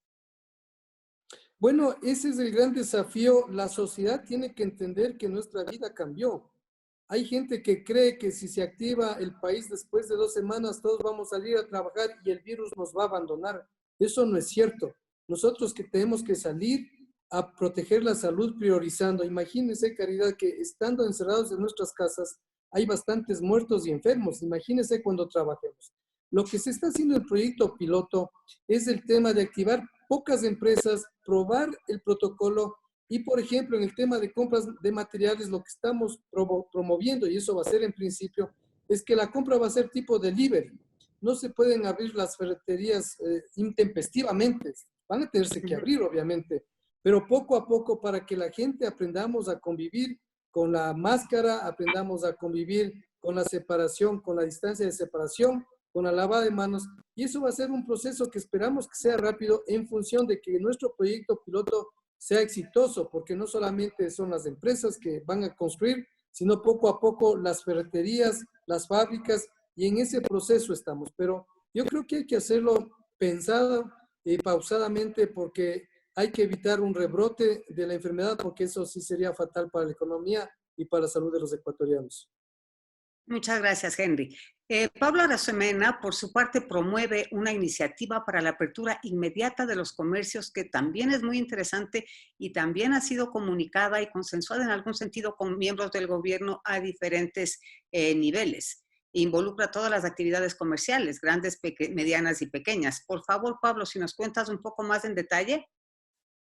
Bueno, ese es el gran desafío. La sociedad tiene que entender que nuestra vida cambió. Hay gente que cree que si se activa el país después de 2 semanas, todos vamos a salir a trabajar y el virus nos va a abandonar. Eso no es cierto. Nosotros que tenemos que salir a proteger la salud priorizando. Imagínense, Caridad, que estando encerrados en nuestras casas, hay bastantes muertos y enfermos. Imagínense cuando trabajemos. Lo que se está haciendo en el proyecto piloto es el tema de activar pocas empresas, probar el protocolo y, por ejemplo, en el tema de compras de materiales, lo que estamos promoviendo, y eso va a ser en principio, es que la compra va a ser tipo delivery. No se pueden abrir las ferreterías intempestivamente, van a tenerse que abrir, obviamente, pero poco a poco para que la gente aprendamos a convivir con la máscara, aprendamos a convivir con la separación, con la distancia de separación, con la lavada de manos, y eso va a ser un proceso que esperamos que sea rápido en función de que nuestro proyecto piloto sea exitoso, porque no solamente son las empresas que van a construir, sino poco a poco las ferreterías, las fábricas, y en ese proceso estamos. Pero yo creo que hay que hacerlo pensado y pausadamente, porque hay que evitar un rebrote de la enfermedad, porque eso sí sería fatal para la economía y para la salud de los ecuatorianos. Muchas gracias, Henry. Pablo Arosemena, por su parte, promueve una iniciativa para la apertura inmediata de los comercios que también es muy interesante y también ha sido comunicada y consensuada en algún sentido con miembros del gobierno a diferentes niveles. Involucra todas las actividades comerciales, grandes, medianas y pequeñas. Por favor, Pablo, si nos cuentas un poco más en detalle.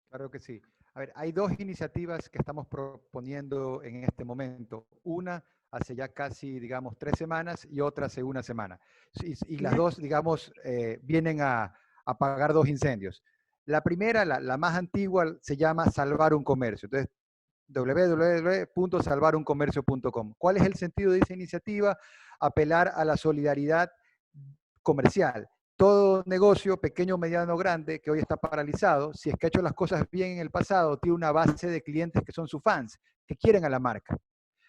Claro que sí. A ver, hay 2 iniciativas que estamos proponiendo en este momento. Una hace ya casi, digamos, 3 semanas y otra hace 1 semana. Y las 2, digamos, vienen a apagar 2 incendios. La primera, la más antigua, se llama Salvar un Comercio. Entonces, www.salvaruncomercio.com. ¿Cuál es el sentido de esa iniciativa? Apelar a la solidaridad comercial. Todo negocio, pequeño, mediano, grande, que hoy está paralizado, si es que ha hecho las cosas bien en el pasado, tiene una base de clientes que son sus fans, que quieren a la marca.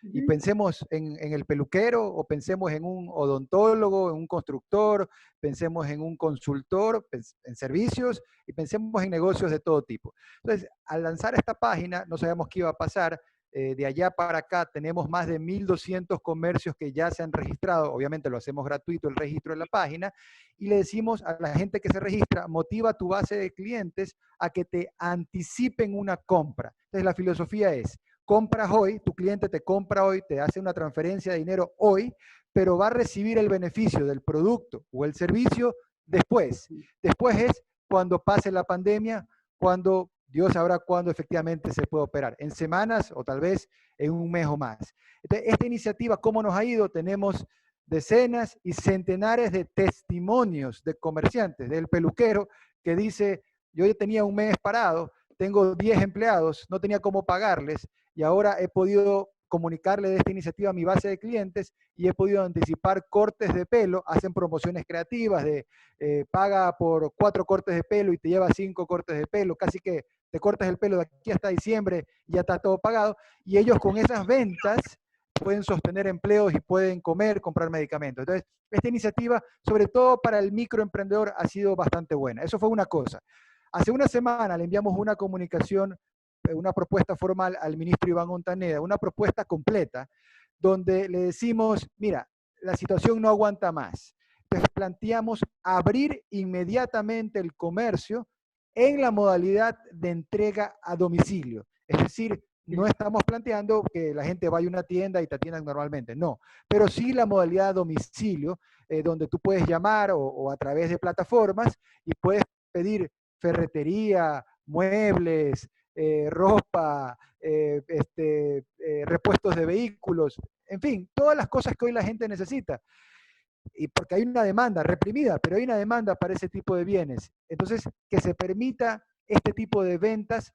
Y pensemos en el peluquero, o pensemos en un odontólogo, en un constructor, pensemos en un consultor, en servicios, y pensemos en negocios de todo tipo. Entonces, al lanzar esta página, no sabíamos qué iba a pasar, de allá para acá tenemos más de 1.200 comercios que ya se han registrado. Obviamente lo hacemos gratuito el registro en la página y le decimos a la gente que se registra, motiva a tu base de clientes a que te anticipen una compra. Entonces la filosofía es, compras hoy, tu cliente te compra hoy, te hace una transferencia de dinero hoy, pero va a recibir el beneficio del producto o el servicio después. Después es cuando pase la pandemia, cuando Dios sabrá cuándo efectivamente se puede operar, en semanas o tal vez en un mes o más. Entonces, esta iniciativa, ¿cómo nos ha ido? Tenemos decenas y centenares de testimonios de comerciantes, del peluquero que dice, yo ya tenía un mes parado, tengo 10 empleados, no tenía cómo pagarles y ahora he podido comunicarle de esta iniciativa a mi base de clientes y he podido anticipar cortes de pelo, hacen promociones creativas de paga por 4 cortes de pelo y te lleva 5 cortes de pelo, casi que te cortas el pelo de aquí hasta diciembre y ya está todo pagado, y ellos con esas ventas pueden sostener empleos y pueden comer, comprar medicamentos. Entonces, esta iniciativa, sobre todo para el microemprendedor, ha sido bastante buena. Eso fue una cosa. Hace una semana le enviamos una comunicación, una propuesta formal al ministro Iván Montaneda, una propuesta completa, donde le decimos, mira, la situación no aguanta más. Entonces planteamos abrir inmediatamente el comercio en la modalidad de entrega a domicilio. Es decir, no estamos planteando que la gente vaya a una tienda y te atiendan normalmente, no. Pero sí la modalidad a domicilio, donde tú puedes llamar o a través de plataformas y puedes pedir ferretería, muebles, ropa, repuestos de vehículos, en fin, todas las cosas que hoy la gente necesita. Y porque hay una demanda reprimida, pero hay una demanda para ese tipo de bienes. Entonces, que se permita este tipo de ventas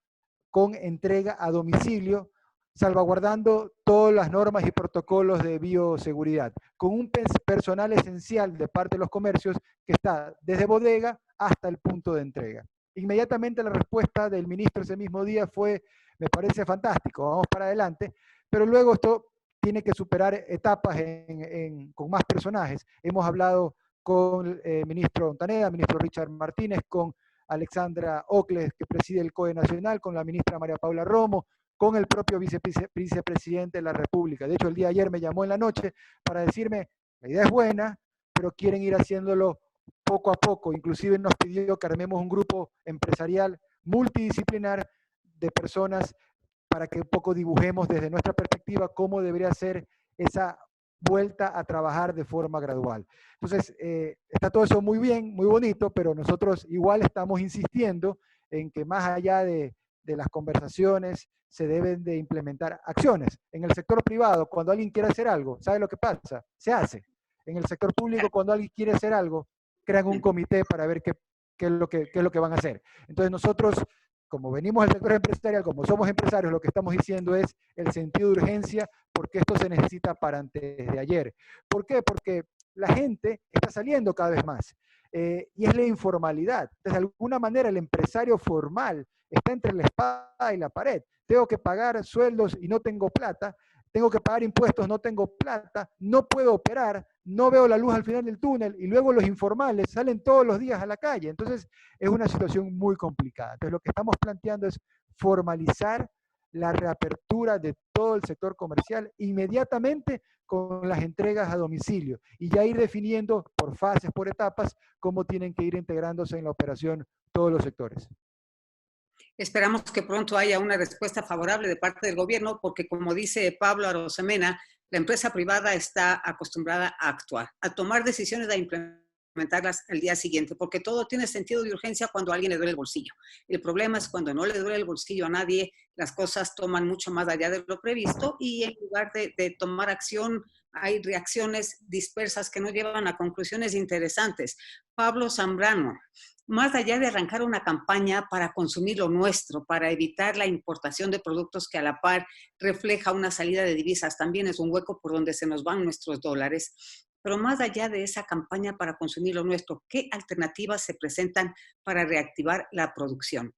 con entrega a domicilio, salvaguardando todas las normas y protocolos de bioseguridad, con un personal esencial de parte de los comercios que está desde bodega hasta el punto de entrega. Inmediatamente la respuesta del ministro ese mismo día fue, me parece fantástico, vamos para adelante, pero luego esto tiene que superar etapas con más personajes. Hemos hablado con el ministro Montaneda, ministro Richard Martínez, con Alexandra Ocles, que preside el COE Nacional, con la ministra María Paula Romo, con el propio vicepresidente de la República. De hecho, el día de ayer me llamó en la noche para decirme, la idea es buena, pero quieren ir haciéndolo poco a poco. Inclusive nos pidió que armemos un grupo empresarial multidisciplinar de personas para que un poco dibujemos desde nuestra perspectiva cómo debería ser esa vuelta a trabajar de forma gradual. Entonces, está todo eso muy bien, muy bonito, pero nosotros igual estamos insistiendo en que más allá de las conversaciones se deben de implementar acciones. En el sector privado, cuando alguien quiere hacer algo, ¿sabe lo que pasa? Se hace. En el sector público, cuando alguien quiere hacer algo, crean un comité para ver qué es lo que van a hacer. Entonces nosotros, como venimos del sector empresarial, como somos empresarios, lo que estamos diciendo es el sentido de urgencia, porque esto se necesita para antes de ayer. ¿Por qué? Porque la gente está saliendo cada vez más. Y es la informalidad. Entonces, de alguna manera, el empresario formal está entre la espada y la pared. Tengo que pagar sueldos y no tengo plata. Tengo que pagar impuestos, no tengo plata. No puedo operar. No veo la luz al final del túnel. Y luego los informales salen todos los días a la calle. Entonces, es una situación muy complicada. Entonces, lo que estamos planteando es formalizar la reapertura de todo el sector comercial inmediatamente con las entregas a domicilio y ya ir definiendo por fases, por etapas, cómo tienen que ir integrándose en la operación todos los sectores. Esperamos que pronto haya una respuesta favorable de parte del gobierno, porque como dice Pablo Arosemena, la empresa privada está acostumbrada a actuar, a tomar decisiones, a implementarlas al día siguiente, porque todo tiene sentido de urgencia cuando a alguien le duele el bolsillo. El problema es cuando no le duele el bolsillo a nadie, las cosas toman mucho más allá de lo previsto y en lugar de tomar acción, hay reacciones dispersas que no llevan a conclusiones interesantes. Pablo Zambrano, más allá de arrancar una campaña para consumir lo nuestro, para evitar la importación de productos que a la par refleja una salida de divisas, también es un hueco por donde se nos van nuestros dólares. Pero más allá de esa campaña para consumir lo nuestro, ¿qué alternativas se presentan para reactivar la producción?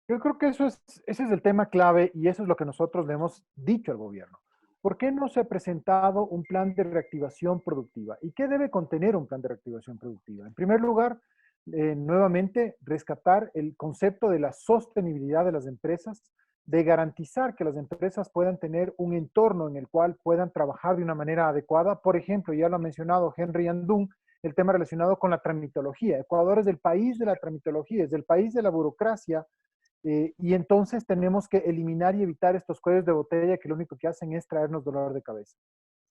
Yo creo que ese es el tema clave y eso es lo que nosotros le hemos dicho al gobierno. ¿Por qué no se ha presentado un plan de reactivación productiva? ¿Y qué debe contener un plan de reactivación productiva? En primer lugar, nuevamente, rescatar el concepto de la sostenibilidad de las empresas, de garantizar que las empresas puedan tener un entorno en el cual puedan trabajar de una manera adecuada. Por ejemplo, ya lo ha mencionado Henry Andún, el tema relacionado con la tramitología. Ecuador es el país de la tramitología, es el país de la burocracia, y entonces tenemos que eliminar y evitar estos cuellos de botella que lo único que hacen es traernos dolor de cabeza.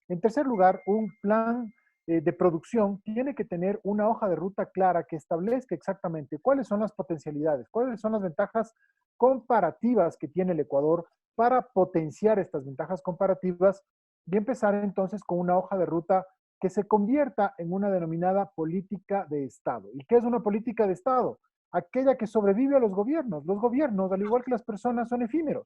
En tercer lugar, un plan de producción tiene que tener una hoja de ruta clara que establezca exactamente cuáles son las potencialidades, cuáles son las ventajas comparativas que tiene el Ecuador para potenciar estas ventajas comparativas y empezar entonces con una hoja de ruta que se convierta en una denominada política de Estado. ¿Y qué es una política de Estado? Aquella que sobrevive a los gobiernos. Los gobiernos, al igual que las personas, son efímeros.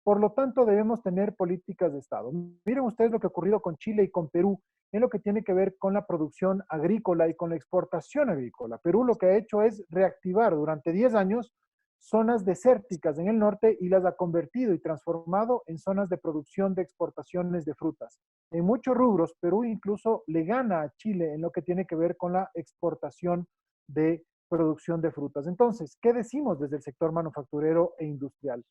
Por lo tanto, debemos tener políticas de Estado. Miren ustedes lo que ha ocurrido con Chile y con Perú en lo que tiene que ver con la producción agrícola y con la exportación agrícola. Perú lo que ha hecho es reactivar durante 10 años zonas desérticas en el norte y las ha convertido y transformado en zonas de producción de exportaciones de frutas. En muchos rubros, Perú incluso le gana a Chile en lo que tiene que ver con la exportación de producción de frutas. Entonces, ¿qué decimos desde el sector manufacturero e industrial?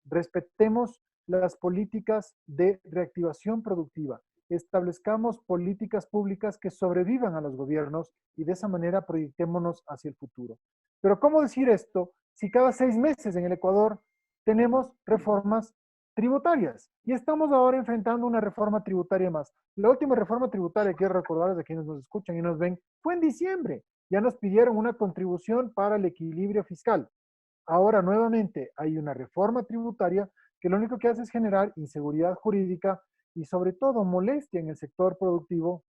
Respetemos las políticas de reactivación productiva, establezcamos políticas públicas que sobrevivan a los gobiernos y de esa manera proyectémonos hacia el futuro. Pero ¿cómo decir esto si cada 6 meses en el Ecuador tenemos reformas tributarias? Y estamos ahora enfrentando una reforma tributaria más. La última reforma tributaria, quiero recordarles a quienes nos escuchan y nos ven, fue en diciembre. Ya nos pidieron una contribución para el equilibrio fiscal. Ahora nuevamente hay una reforma tributaria que lo único que hace es generar inseguridad jurídica y sobre todo molestia en el sector productivo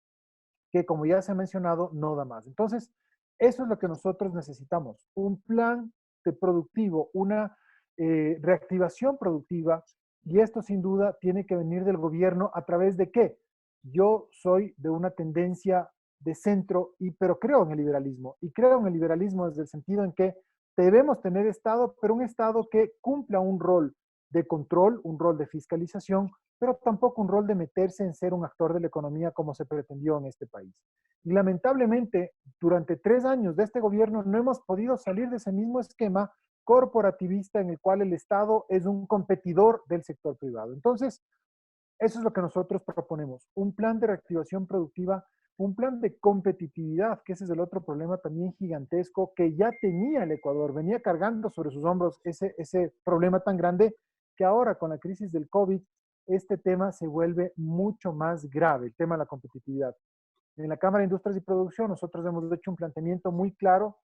que, como ya se ha mencionado, no da más. Entonces, eso es lo que nosotros necesitamos, un plan de productivo, una reactivación productiva, y esto sin duda tiene que venir del gobierno. ¿A través de qué? Yo soy de una tendencia de centro, pero creo en el liberalismo, y creo en el liberalismo desde el sentido en que debemos tener Estado, pero un Estado que cumpla un rol de control, un rol de fiscalización, pero tampoco un rol de meterse en ser un actor de la economía como se pretendió en este país. Y lamentablemente, durante 3 años de este gobierno no hemos podido salir de ese mismo esquema corporativista en el cual el Estado es un competidor del sector privado. Entonces, eso es lo que nosotros proponemos, un plan de reactivación productiva, un plan de competitividad, que ese es el otro problema también gigantesco que ya tenía el Ecuador, venía cargando sobre sus hombros ese problema tan grande que ahora con la crisis del COVID, este tema se vuelve mucho más grave, el tema de la competitividad. En la Cámara de Industrias y Producción nosotros hemos hecho un planteamiento muy claro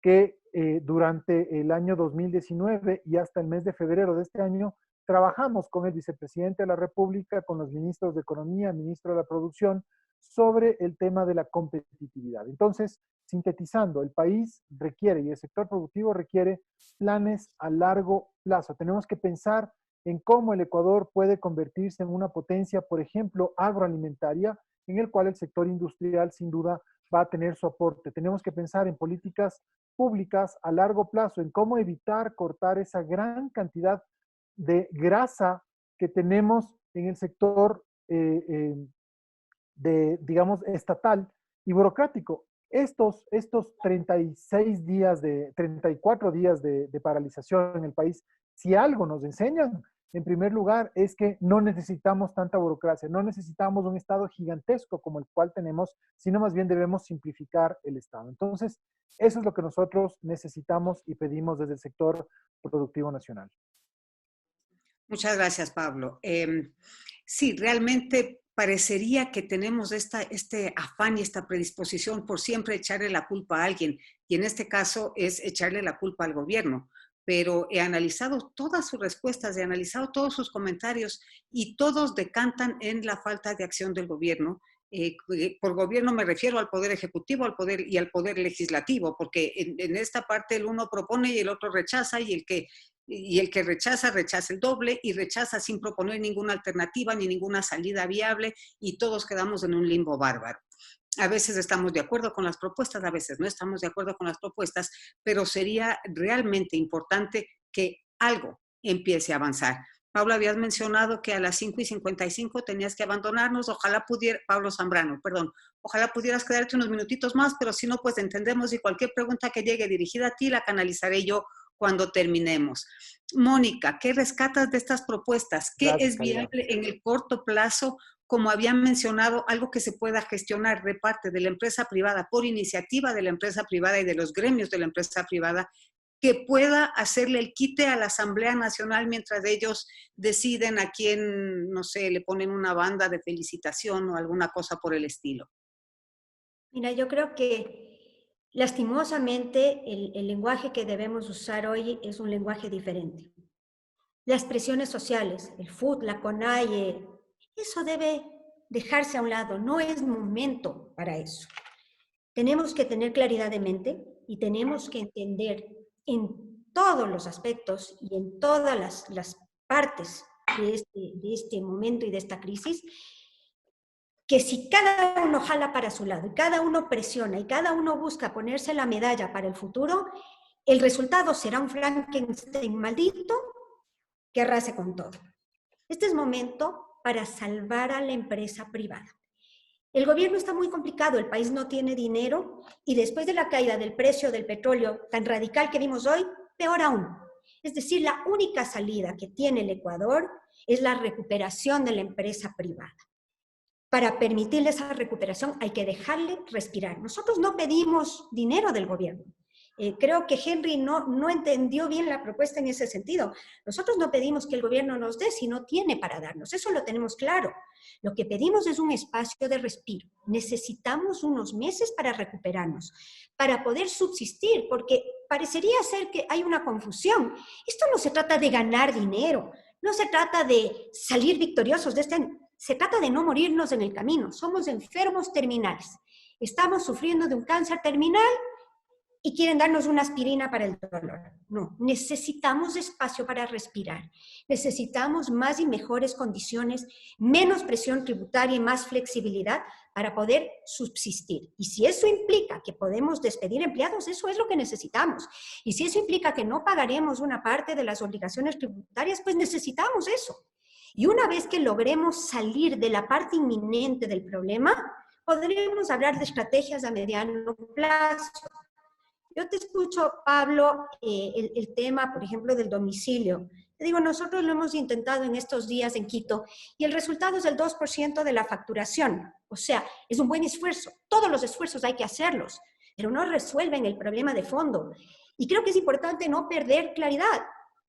que durante el año 2019 y hasta el mes de febrero de este año, trabajamos con el vicepresidente de la República, con los ministros de Economía, ministro de la Producción, sobre el tema de la competitividad. Entonces, sintetizando, el país requiere y el sector productivo requiere planes a largo plazo. Tenemos que pensar en cómo el Ecuador puede convertirse en una potencia, por ejemplo, agroalimentaria, en el cual el sector industrial sin duda va a tener su aporte. Tenemos que pensar en políticas públicas a largo plazo, en cómo evitar cortar esa gran cantidad de grasa que tenemos en el sector digamos, estatal y burocrático. Estos 36 días 34 días de paralización en el país, si algo nos enseñan, en primer lugar, es que no necesitamos tanta burocracia, no necesitamos un Estado gigantesco como el cual tenemos, sino más bien debemos simplificar el Estado. Entonces, eso es lo que nosotros necesitamos y pedimos desde el sector productivo nacional. Muchas gracias, Pablo. Sí, realmente parecería que tenemos este afán y esta predisposición por siempre echarle la culpa a alguien, y en este caso es echarle la culpa al gobierno. Pero he analizado todas sus respuestas, he analizado todos sus comentarios y todos decantan en la falta de acción del gobierno. Por gobierno me refiero al poder ejecutivo, al poder y al poder legislativo, porque en esta parte el uno propone y el otro rechaza, y el que rechaza, rechaza el doble y rechaza sin proponer ninguna alternativa ni ninguna salida viable, y todos quedamos en un limbo bárbaro. A veces estamos de acuerdo con las propuestas, a veces no estamos de acuerdo con las propuestas, pero sería realmente importante que algo empiece a avanzar. Pablo, habías mencionado que a las 5:55 tenías que abandonarnos. Ojalá pudiera, Pablo Zambrano, perdón, ojalá pudieras quedarte unos minutitos más, pero si no, pues entendemos, y cualquier pregunta que llegue dirigida a ti la canalizaré yo cuando terminemos. Mónica, ¿qué rescatas de estas propuestas? ¿Qué Gracias, es viable en el corto plazo? Como habían mencionado, algo que se pueda gestionar de parte de la empresa privada, por iniciativa de la empresa privada y de los gremios de la empresa privada, que pueda hacerle el quite a la Asamblea Nacional mientras ellos deciden a quién, no sé, le ponen una banda de felicitación o alguna cosa por el estilo. Mira, yo creo que lastimosamente el lenguaje que debemos usar hoy es un lenguaje diferente. Las presiones sociales, el FUT, la CONAIE, eso debe dejarse a un lado, no es momento para eso. Tenemos que tener claridad de mente y tenemos que entender en todos los aspectos y en todas las partes de este momento y de esta crisis, que si cada uno jala para su lado y cada uno presiona y cada uno busca ponerse la medalla para el futuro, el resultado será un Frankenstein maldito que arrase con todo. Este es momento para salvar a la empresa privada. El gobierno está muy complicado, el país no tiene dinero y después de la caída del precio del petróleo tan radical que vimos hoy, peor aún. Es decir, la única salida que tiene el Ecuador es la recuperación de la empresa privada. Para permitirle esa recuperación hay que dejarle respirar. Nosotros no pedimos dinero del gobierno. Creo que Henry no entendió bien la propuesta en ese sentido. Nosotros no pedimos que el gobierno nos dé si no tiene para darnos. Eso lo tenemos claro. Lo que pedimos es un espacio de respiro. Necesitamos unos meses para recuperarnos, para poder subsistir, porque parecería ser que hay una confusión. Esto no se trata de ganar dinero, no se trata de salir victoriosos de este. Se trata de no morirnos en el camino. Somos enfermos terminales. Estamos sufriendo de un cáncer terminal y quieren darnos una aspirina para el dolor. No, necesitamos espacio para respirar. Necesitamos más y mejores condiciones, menos presión tributaria y más flexibilidad para poder subsistir. Y si eso implica que podemos despedir empleados, eso es lo que necesitamos. Y si eso implica que no pagaremos una parte de las obligaciones tributarias, pues necesitamos eso. Y una vez que logremos salir de la parte inminente del problema, podremos hablar de estrategias a mediano plazo. Yo te escucho, Pablo, el tema, por ejemplo, del domicilio. Te digo, nosotros lo hemos intentado en estos días en Quito y el resultado es el 2% de la facturación. O sea, es un buen esfuerzo. Todos los esfuerzos hay que hacerlos, pero no resuelven el problema de fondo. Y creo que es importante no perder claridad.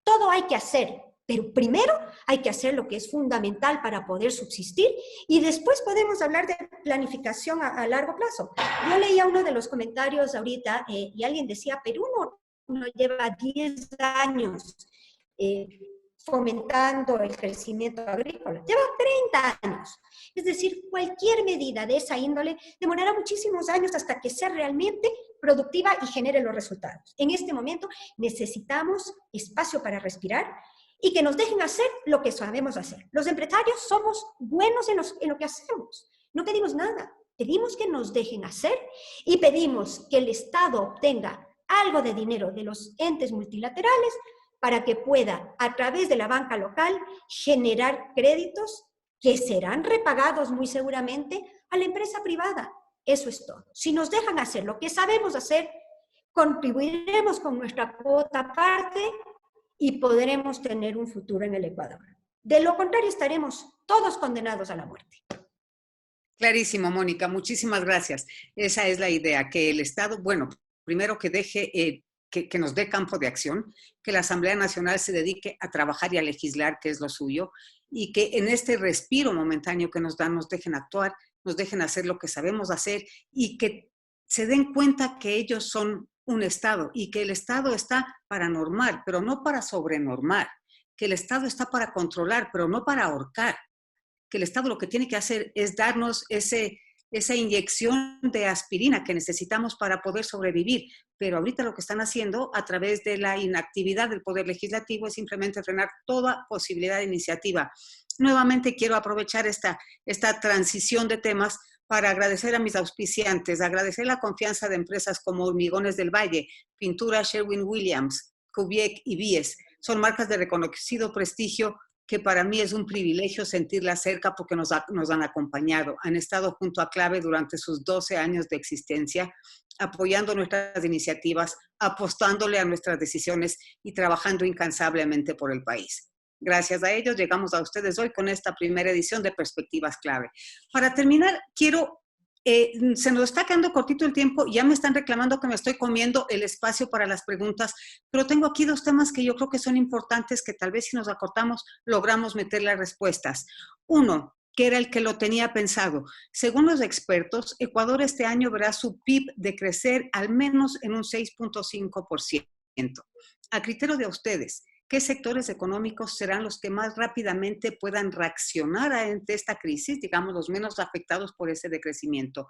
Todo hay que hacer, pero primero hay que hacer lo que es fundamental para poder subsistir y después podemos hablar de planificación a largo plazo. Yo leía uno de los comentarios ahorita y alguien decía, Perú no lleva 10 años fomentando el crecimiento agrícola, lleva 30 años. Es decir, cualquier medida de esa índole demorará muchísimos años hasta que sea realmente productiva y genere los resultados. En este momento necesitamos espacio para respirar y que nos dejen hacer lo que sabemos hacer. Los empresarios somos buenos en lo que hacemos. No pedimos nada, pedimos que nos dejen hacer y pedimos que el Estado obtenga algo de dinero de los entes multilaterales para que pueda, a través de la banca local, generar créditos que serán repagados muy seguramente a la empresa privada. Eso es todo. Si nos dejan hacer lo que sabemos hacer, contribuiremos con nuestra cuota aparte y podremos tener un futuro en el Ecuador. De lo contrario, estaremos todos condenados a la muerte. Clarísimo, Mónica. Muchísimas gracias. Esa es la idea, que el Estado, bueno, primero que deje, que nos dé campo de acción, que la Asamblea Nacional se dedique a trabajar y a legislar, que es lo suyo, y que en este respiro momentáneo que nos dan, nos dejen actuar, nos dejen hacer lo que sabemos hacer y que se den cuenta que ellos son un Estado y que el Estado está para normar, pero no para sobrenormar, que el Estado está para controlar, pero no para ahorcar, que el Estado lo que tiene que hacer es darnos esa inyección de aspirina que necesitamos para poder sobrevivir, pero ahorita lo que están haciendo a través de la inactividad del Poder Legislativo es simplemente frenar toda posibilidad de iniciativa. Nuevamente quiero aprovechar esta transición de temas para agradecer a mis auspiciantes, agradecer la confianza de empresas como Hormigones del Valle, Pintura Sherwin-Williams, Kubiek y Bies. Son marcas de reconocido prestigio que para mí es un privilegio sentirlas cerca porque nos han acompañado. Han estado junto a Clave durante sus 12 años de existencia apoyando nuestras iniciativas, apostándole a nuestras decisiones y trabajando incansablemente por el país. Gracias a ellos llegamos a ustedes hoy con esta primera edición de Perspectivas Clave. Para terminar, se nos está quedando cortito el tiempo, ya me están reclamando que me estoy comiendo el espacio para las preguntas, pero tengo aquí dos temas que yo creo que son importantes, que tal vez si nos acortamos logramos meter las respuestas. Uno, que era el que lo tenía pensado. Según los expertos, Ecuador este año verá su PIB decrecer al menos en un 6.5%. A criterio de ustedes, ¿qué sectores económicos serán los que más rápidamente puedan reaccionar ante esta crisis, digamos, los menos afectados por ese decrecimiento?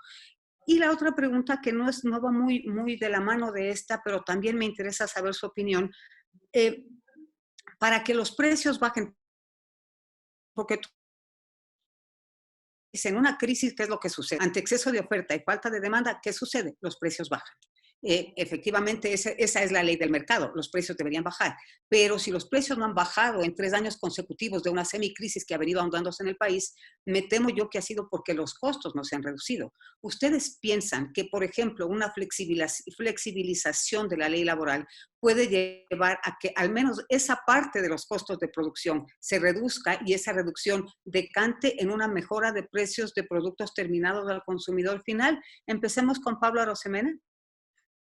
Y la otra pregunta que no va muy de la mano de esta, pero también me interesa saber su opinión, para que los precios bajen, porque en una crisis, ¿qué es lo que sucede? Ante exceso de oferta y falta de demanda, ¿qué sucede? Los precios bajan. Efectivamente, esa es la ley del mercado, los precios deberían bajar, pero si los precios no han bajado en 3 años consecutivos de una semicrisis que ha venido ahondándose en el país, me temo yo que ha sido porque los costos no se han reducido. ¿Ustedes piensan que, por ejemplo, una flexibilización de la ley laboral puede llevar a que al menos esa parte de los costos de producción se reduzca y esa reducción decante en una mejora de precios de productos terminados al consumidor final? Empecemos con Pablo Arosemena.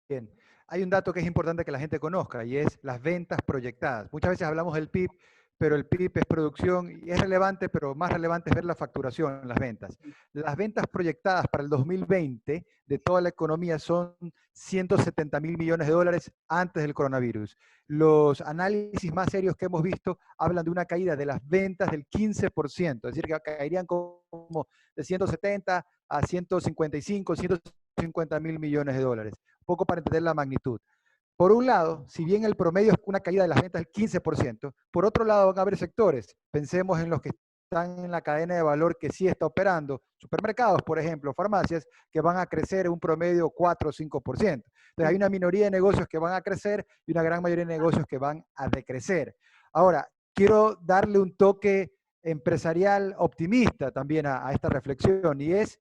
Bien, hay un dato que es importante que la gente conozca y es las ventas proyectadas. Muchas veces hablamos del PIB, pero el PIB es producción y es relevante, pero más relevante es ver la facturación, las ventas. Las ventas proyectadas para el 2020 de toda la economía son 170.000 millones de dólares antes del coronavirus. Los análisis más serios que hemos visto hablan de una caída de las ventas del 15%, es decir, que caerían como de 170 a 155, 150.000 millones de dólares. Poco para entender la magnitud. Por un lado, si bien el promedio es una caída de las ventas del 15%, por otro lado van a haber sectores, pensemos en los que están en la cadena de valor que sí está operando, supermercados, por ejemplo, farmacias, que van a crecer un promedio 4 o 5%. Entonces hay una minoría de negocios que van a crecer y una gran mayoría de negocios que van a decrecer. Ahora, quiero darle un toque empresarial optimista también a esta reflexión, y es,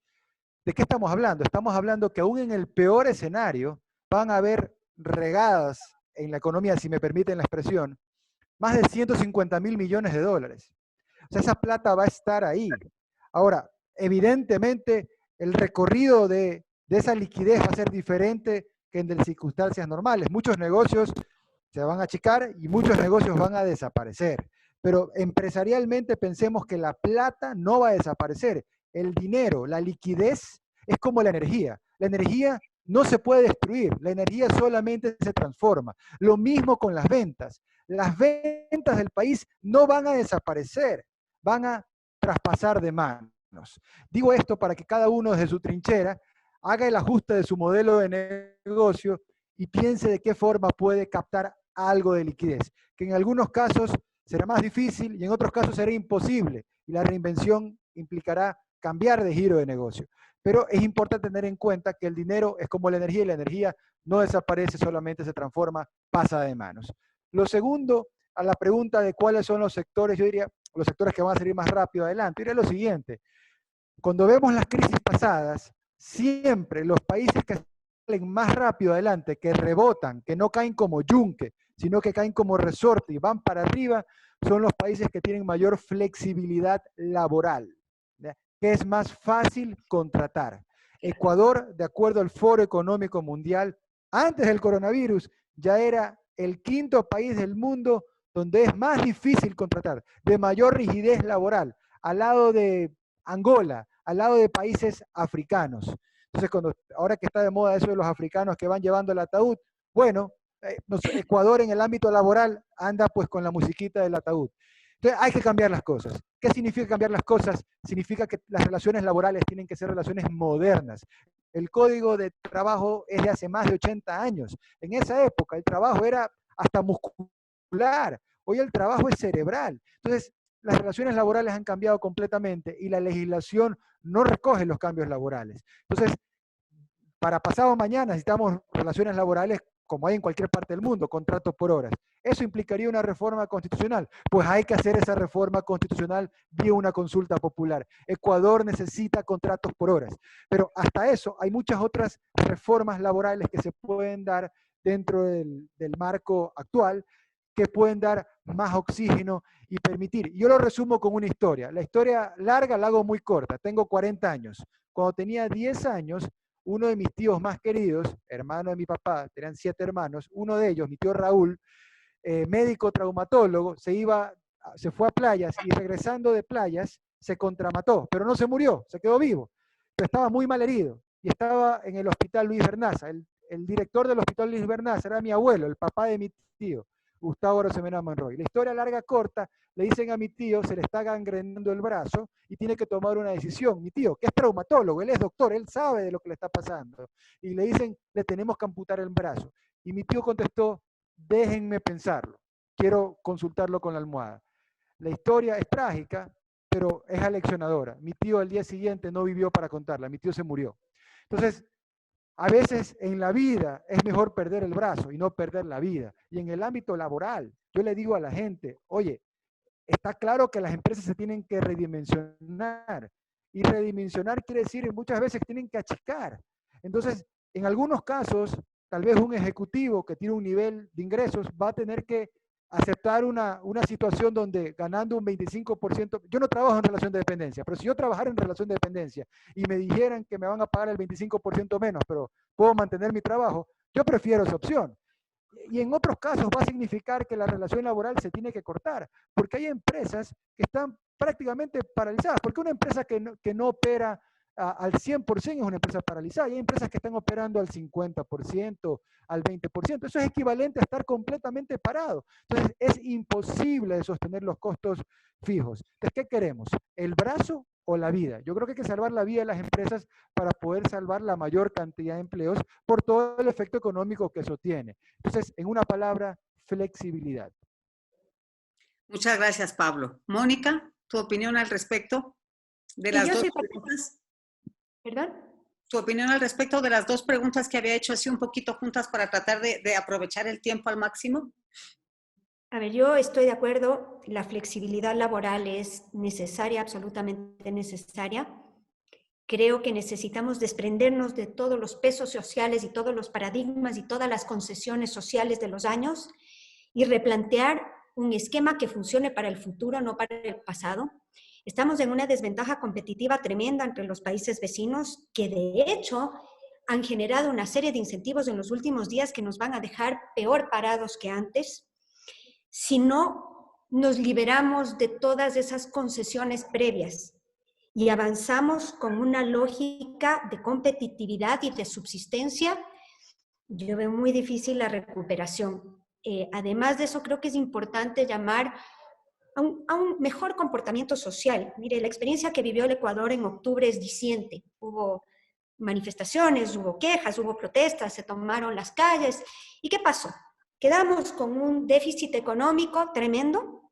¿de qué estamos hablando? Estamos hablando que aún en el peor escenario van a haber regadas en la economía, si me permiten la expresión, más de 150.000 millones de dólares. O sea, esa plata va a estar ahí. Ahora, evidentemente, el recorrido de esa liquidez va a ser diferente que en las circunstancias normales. Muchos negocios se van a achicar y muchos negocios van a desaparecer. Pero empresarialmente pensemos que la plata no va a desaparecer. El dinero, la liquidez, es como la energía. La energía no se puede destruir, la energía solamente se transforma. Lo mismo con las ventas. Las ventas del país no van a desaparecer, van a traspasar de manos. Digo esto para que cada uno desde su trinchera haga el ajuste de su modelo de negocio y piense de qué forma puede captar algo de liquidez, que en algunos casos será más difícil y en otros casos será imposible, y la reinvención implicará cambiar de giro de negocio. Pero es importante tener en cuenta que el dinero es como la energía y la energía no desaparece, solamente se transforma, pasa de manos. Lo segundo, a la pregunta de cuáles son los sectores, yo diría los sectores que van a salir más rápido adelante, diría lo siguiente: cuando vemos las crisis pasadas, siempre los países que salen más rápido adelante, que rebotan, que no caen como yunque, sino que caen como resorte y van para arriba, son los países que tienen mayor flexibilidad laboral, ¿ya? Que es más fácil contratar. Ecuador, de acuerdo al Foro Económico Mundial, antes del coronavirus, ya era el 5º país del mundo donde es más difícil contratar, de mayor rigidez laboral, al lado de Angola, al lado de países africanos. Entonces, ahora que está de moda eso de los africanos que van llevando el ataúd, bueno, Ecuador en el ámbito laboral anda pues con la musiquita del ataúd. Entonces hay que cambiar las cosas. ¿Qué significa cambiar las cosas? Significa que las relaciones laborales tienen que ser relaciones modernas. El código de trabajo es de hace más de 80 años. En esa época el trabajo era hasta muscular. Hoy el trabajo es cerebral. Entonces las relaciones laborales han cambiado completamente y la legislación no recoge los cambios laborales. Entonces, para pasado mañana necesitamos relaciones laborales como hay en cualquier parte del mundo, contratos por horas. ¿Eso implicaría una reforma constitucional? Pues hay que hacer esa reforma constitucional vía una consulta popular. Ecuador necesita contratos por horas. Pero hasta eso hay muchas otras reformas laborales que se pueden dar dentro del marco actual, que pueden dar más oxígeno y permitir. Yo lo resumo con una historia. La historia larga la hago muy corta. Tengo 40 años. Cuando tenía 10 años, uno de mis tíos más queridos, hermano de mi papá, tenían 7 hermanos, uno de ellos, mi tío Raúl, médico traumatólogo, se fue a playas y regresando de playas se contramató, pero no se murió, se quedó vivo. Pero estaba muy mal herido y estaba en el hospital Luis Bernaza. El director del hospital Luis Bernaza era mi abuelo, el papá de mi tío, Gustavo Rosemena Monroy. La historia larga corta, le dicen a mi tío, se le está gangrenando el brazo y tiene que tomar una decisión. Mi tío, que es traumatólogo, él es doctor, él sabe de lo que le está pasando. Y le dicen, le tenemos que amputar el brazo. Y mi tío contestó, déjenme pensarlo, quiero consultarlo con la almohada. La historia es trágica, pero es aleccionadora. Mi tío al día siguiente no vivió para contarla, mi tío se murió. Entonces, a veces en la vida es mejor perder el brazo y no perder la vida. Y en el ámbito laboral, yo le digo a la gente, oye, está claro que las empresas se tienen que redimensionar. Y redimensionar quiere decir muchas veces tienen que achicar. Entonces, en algunos casos, tal vez un ejecutivo que tiene un nivel de ingresos va a tener que aceptar una situación donde ganando un 25%, yo no trabajo en relación de dependencia, pero si yo trabajara en relación de dependencia y me dijeran que me van a pagar el 25% menos, pero puedo mantener mi trabajo, yo prefiero esa opción. Y en otros casos va a significar que la relación laboral se tiene que cortar, porque hay empresas que están prácticamente paralizadas, porque una empresa que no opera al 100% es una empresa paralizada, y hay empresas que están operando al 50%, al 20%, eso es equivalente a estar completamente parado. Entonces es imposible sostener los costos fijos. Entonces, ¿qué queremos? ¿El brazo o la vida? Yo creo que hay que salvar la vida de las empresas para poder salvar la mayor cantidad de empleos por todo el efecto económico que eso tiene. Entonces, en una palabra, flexibilidad. Muchas gracias, Pablo. Mónica, ¿tu opinión al respecto de las dos preguntas? ¿Perdón? Tu opinión al respecto de las dos preguntas que había hecho así un poquito juntas para tratar de aprovechar el tiempo al máximo. A ver, yo estoy de acuerdo, la flexibilidad laboral es necesaria, absolutamente necesaria. Creo que necesitamos desprendernos de todos los pesos sociales y todos los paradigmas y todas las concesiones sociales de los años y replantear un esquema que funcione para el futuro, no para el pasado. Estamos en una desventaja competitiva tremenda entre los países vecinos que de hecho han generado una serie de incentivos en los últimos días que nos van a dejar peor parados que antes. Si no nos liberamos de todas esas concesiones previas y avanzamos con una lógica de competitividad y de subsistencia, yo veo muy difícil la recuperación. Además de eso, creo que es importante llamar a un mejor comportamiento social. Mire, la experiencia que vivió el Ecuador en octubre es diciente. Hubo manifestaciones, hubo quejas, hubo protestas, se tomaron las calles. ¿Y qué pasó? Quedamos con un déficit económico tremendo,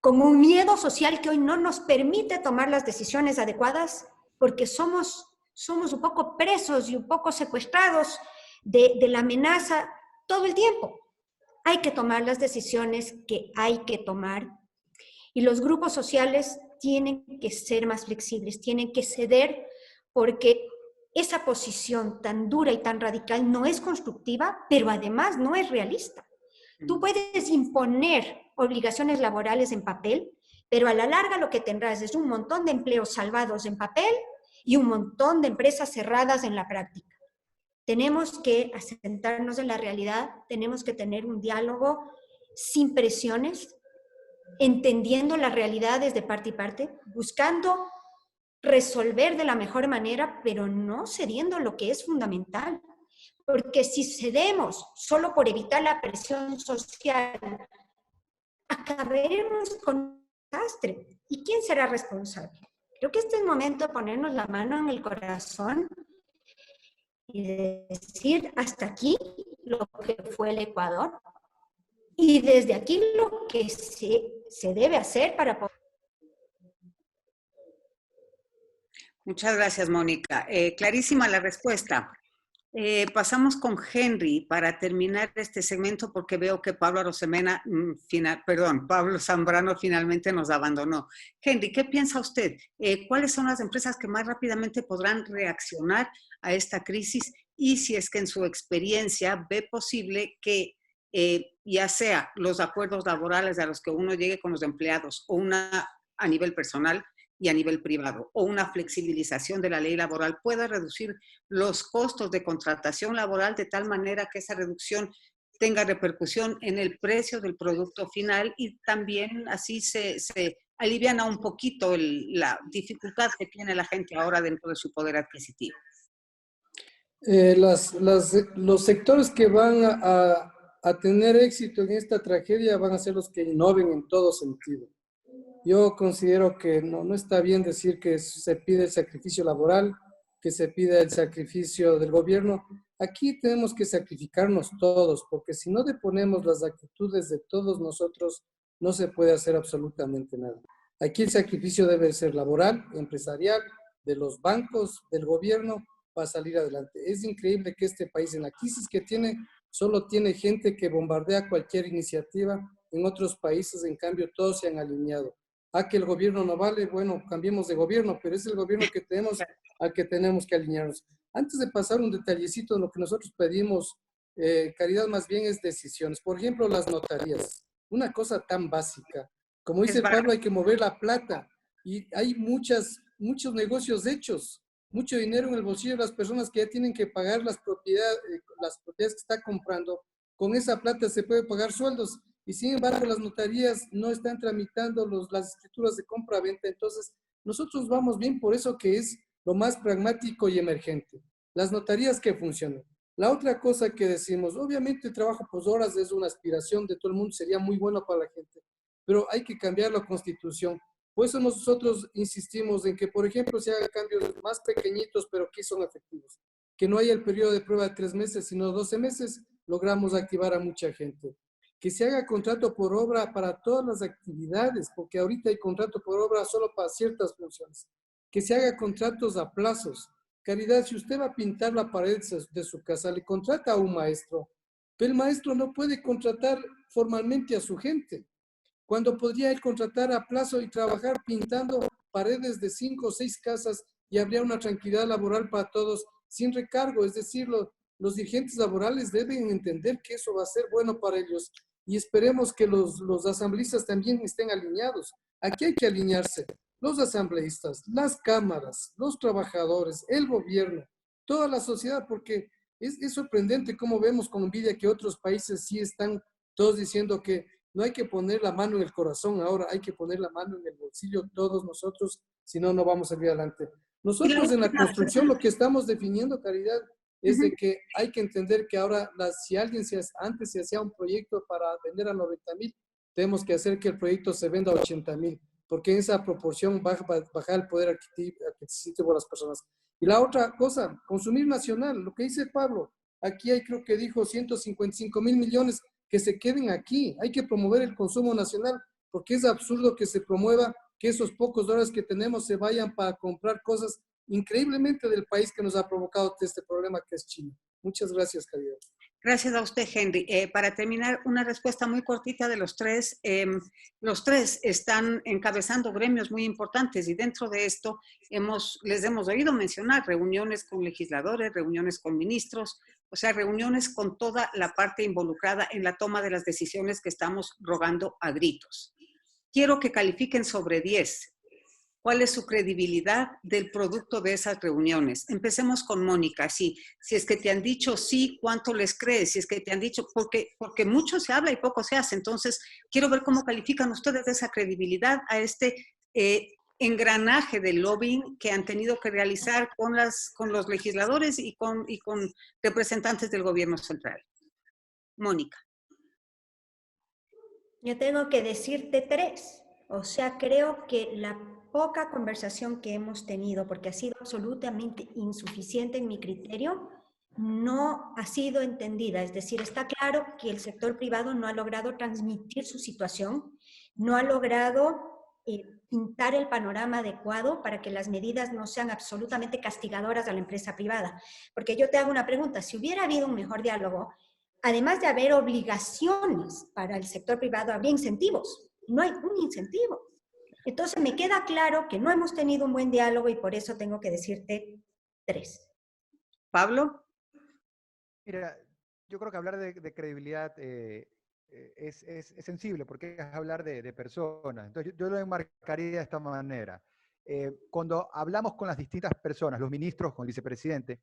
con un miedo social que hoy no nos permite tomar las decisiones adecuadas, porque somos un poco presos y un poco secuestrados de la amenaza todo el tiempo. Hay que tomar las decisiones que hay que tomar y los grupos sociales tienen que ser más flexibles, tienen que ceder porque esa posición tan dura y tan radical no es constructiva, pero además no es realista. Tú puedes imponer obligaciones laborales en papel, pero a la larga lo que tendrás es un montón de empleos salvados en papel y un montón de empresas cerradas en la práctica. Tenemos que asentarnos en la realidad, tenemos que tener un diálogo sin presiones, entendiendo las realidades de parte y parte, buscando resolver de la mejor manera, pero no cediendo lo que es fundamental. Porque si cedemos solo por evitar la presión social, acabaremos con un desastre. ¿Y quién será responsable? Creo que este es el momento de ponernos la mano en el corazón y decir hasta aquí lo que fue el Ecuador y desde aquí lo que se debe hacer para poder. Muchas gracias, Mónica. Clarísima la respuesta. Pasamos con Henry para terminar este segmento porque veo que Pablo Arosemena, Pablo Zambrano finalmente nos abandonó. Henry, ¿qué piensa usted? ¿Cuáles son las empresas que más rápidamente podrán reaccionar a esta crisis? Y si es que en su experiencia ve posible que ya sea los acuerdos laborales a los que uno llegue con los empleados o una a nivel personal y a nivel privado, o una flexibilización de la ley laboral pueda reducir los costos de contratación laboral de tal manera que esa reducción tenga repercusión en el precio del producto final y también así se aliviana un poquito la dificultad que tiene la gente ahora dentro de su poder adquisitivo. Los sectores que van a tener éxito en esta tragedia van a ser los que innoven en todo sentido. Yo considero que no está bien decir que se pide el sacrificio laboral, que se pide el sacrificio del gobierno. Aquí tenemos que sacrificarnos todos, porque si no deponemos las actitudes de todos nosotros, no se puede hacer absolutamente nada. Aquí el sacrificio debe ser laboral, empresarial, de los bancos, del gobierno, para salir adelante. Es increíble que este país, en la crisis que tiene, solo tiene gente que bombardea cualquier iniciativa. En otros países, en cambio, todos se han alineado. Que el gobierno no vale, bueno, cambiemos de gobierno, pero es el gobierno que tenemos al que tenemos que alinearnos. Antes de pasar un detallecito, lo que nosotros pedimos, Caridad, más bien es decisiones. Por ejemplo, las notarías. Una cosa tan básica. Como dice Pablo, hay que mover la plata. Y hay muchos negocios hechos. Mucho dinero en el bolsillo de las personas que ya tienen que pagar las propiedades que está comprando. Con esa plata se puede pagar sueldos. Y sin embargo, las notarías no están tramitando las escrituras de compra-venta. Entonces, nosotros vamos bien por eso que es lo más pragmático y emergente. Las notarías que funcionan. La otra cosa que decimos, obviamente el trabajo por horas es una aspiración de todo el mundo, sería muy bueno para la gente, pero hay que cambiar la Constitución. Por eso nosotros insistimos en que, por ejemplo, se hagan cambios más pequeñitos, pero que son efectivos. Que no haya el periodo de prueba de 3 meses, sino 12 meses, logramos activar a mucha gente. Que se haga contrato por obra para todas las actividades, porque ahorita hay contrato por obra solo para ciertas funciones. Que se haga contratos a plazos. Caridad, si usted va a pintar la pared de su casa, le contrata a un maestro, pero el maestro no puede contratar formalmente a su gente. Cuando podría él contratar a plazo y trabajar pintando paredes de 5 o 6 casas y habría una tranquilidad laboral para todos sin recargo. Es decir, los dirigentes laborales deben entender que eso va a ser bueno para ellos y esperemos que los asambleístas también estén alineados. Aquí hay que alinearse. Los asambleístas, las cámaras, los trabajadores, el gobierno, toda la sociedad, porque es sorprendente cómo vemos con envidia que otros países sí están todos diciendo que no hay que poner la mano en el corazón ahora, hay que poner la mano en el bolsillo todos nosotros, si no, no vamos a salir adelante. Nosotros en la construcción lo que estamos definiendo, Caridad, es de que hay que entender que ahora, si alguien antes se hacía un proyecto para vender a 90,000, tenemos que hacer que el proyecto se venda a 80,000, porque en esa proporción va a bajar el poder adquisitivo de las personas. Y la otra cosa, consumir nacional, lo que dice Pablo, aquí hay, creo que dijo 155,000 millones que se queden aquí. Hay que promover el consumo nacional, porque es absurdo que se promueva que esos pocos dólares que tenemos se vayan para comprar cosas increíblemente del país que nos ha provocado este problema que es China. Muchas gracias, Caridad. Gracias a usted, Henry. Para terminar, una respuesta muy cortita de los tres. Los tres están encabezando gremios muy importantes y dentro de esto les hemos oído mencionar reuniones con legisladores, reuniones con ministros, o sea, reuniones con toda la parte involucrada en la toma de las decisiones que estamos rogando a gritos. Quiero que califiquen sobre 10. ¿Cuál es su credibilidad del producto de esas reuniones? Empecemos con Mónica. Sí, si es que te han dicho sí, ¿cuánto les crees? Si es que te han dicho, porque mucho se habla y poco se hace. Entonces, quiero ver cómo califican ustedes esa credibilidad a este engranaje de lobbying que han tenido que realizar con los legisladores y con representantes del gobierno central. Mónica. Yo tengo que decirte 3. O sea, creo que la poca conversación que hemos tenido, porque ha sido absolutamente insuficiente en mi criterio, no ha sido entendida. Es decir, está claro que el sector privado no ha logrado transmitir su situación, no ha logrado pintar el panorama adecuado para que las medidas no sean absolutamente castigadoras a la empresa privada. Porque yo te hago una pregunta, si hubiera habido un mejor diálogo, además de haber obligaciones para el sector privado, habría incentivos. No hay un incentivo. Entonces me queda claro que no hemos tenido un buen diálogo y por eso tengo que decirte 3. Pablo. Mira, yo creo que hablar de credibilidad es sensible porque es hablar de personas. Entonces yo lo enmarcaría de esta manera. Cuando hablamos con las distintas personas, los ministros, con el vicepresidente,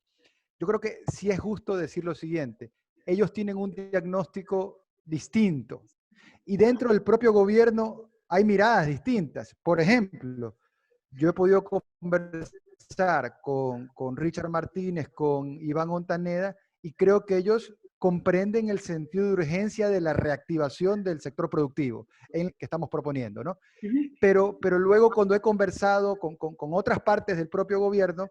yo creo que sí es justo decir lo siguiente. Ellos tienen un diagnóstico distinto. Y dentro del propio gobierno hay miradas distintas. Por ejemplo, yo he podido conversar con Richard Martínez, con Iván Ontaneda, y creo que ellos comprenden el sentido de urgencia de la reactivación del sector productivo en el que estamos proponiendo, ¿no? Pero luego cuando he conversado con otras partes del propio gobierno,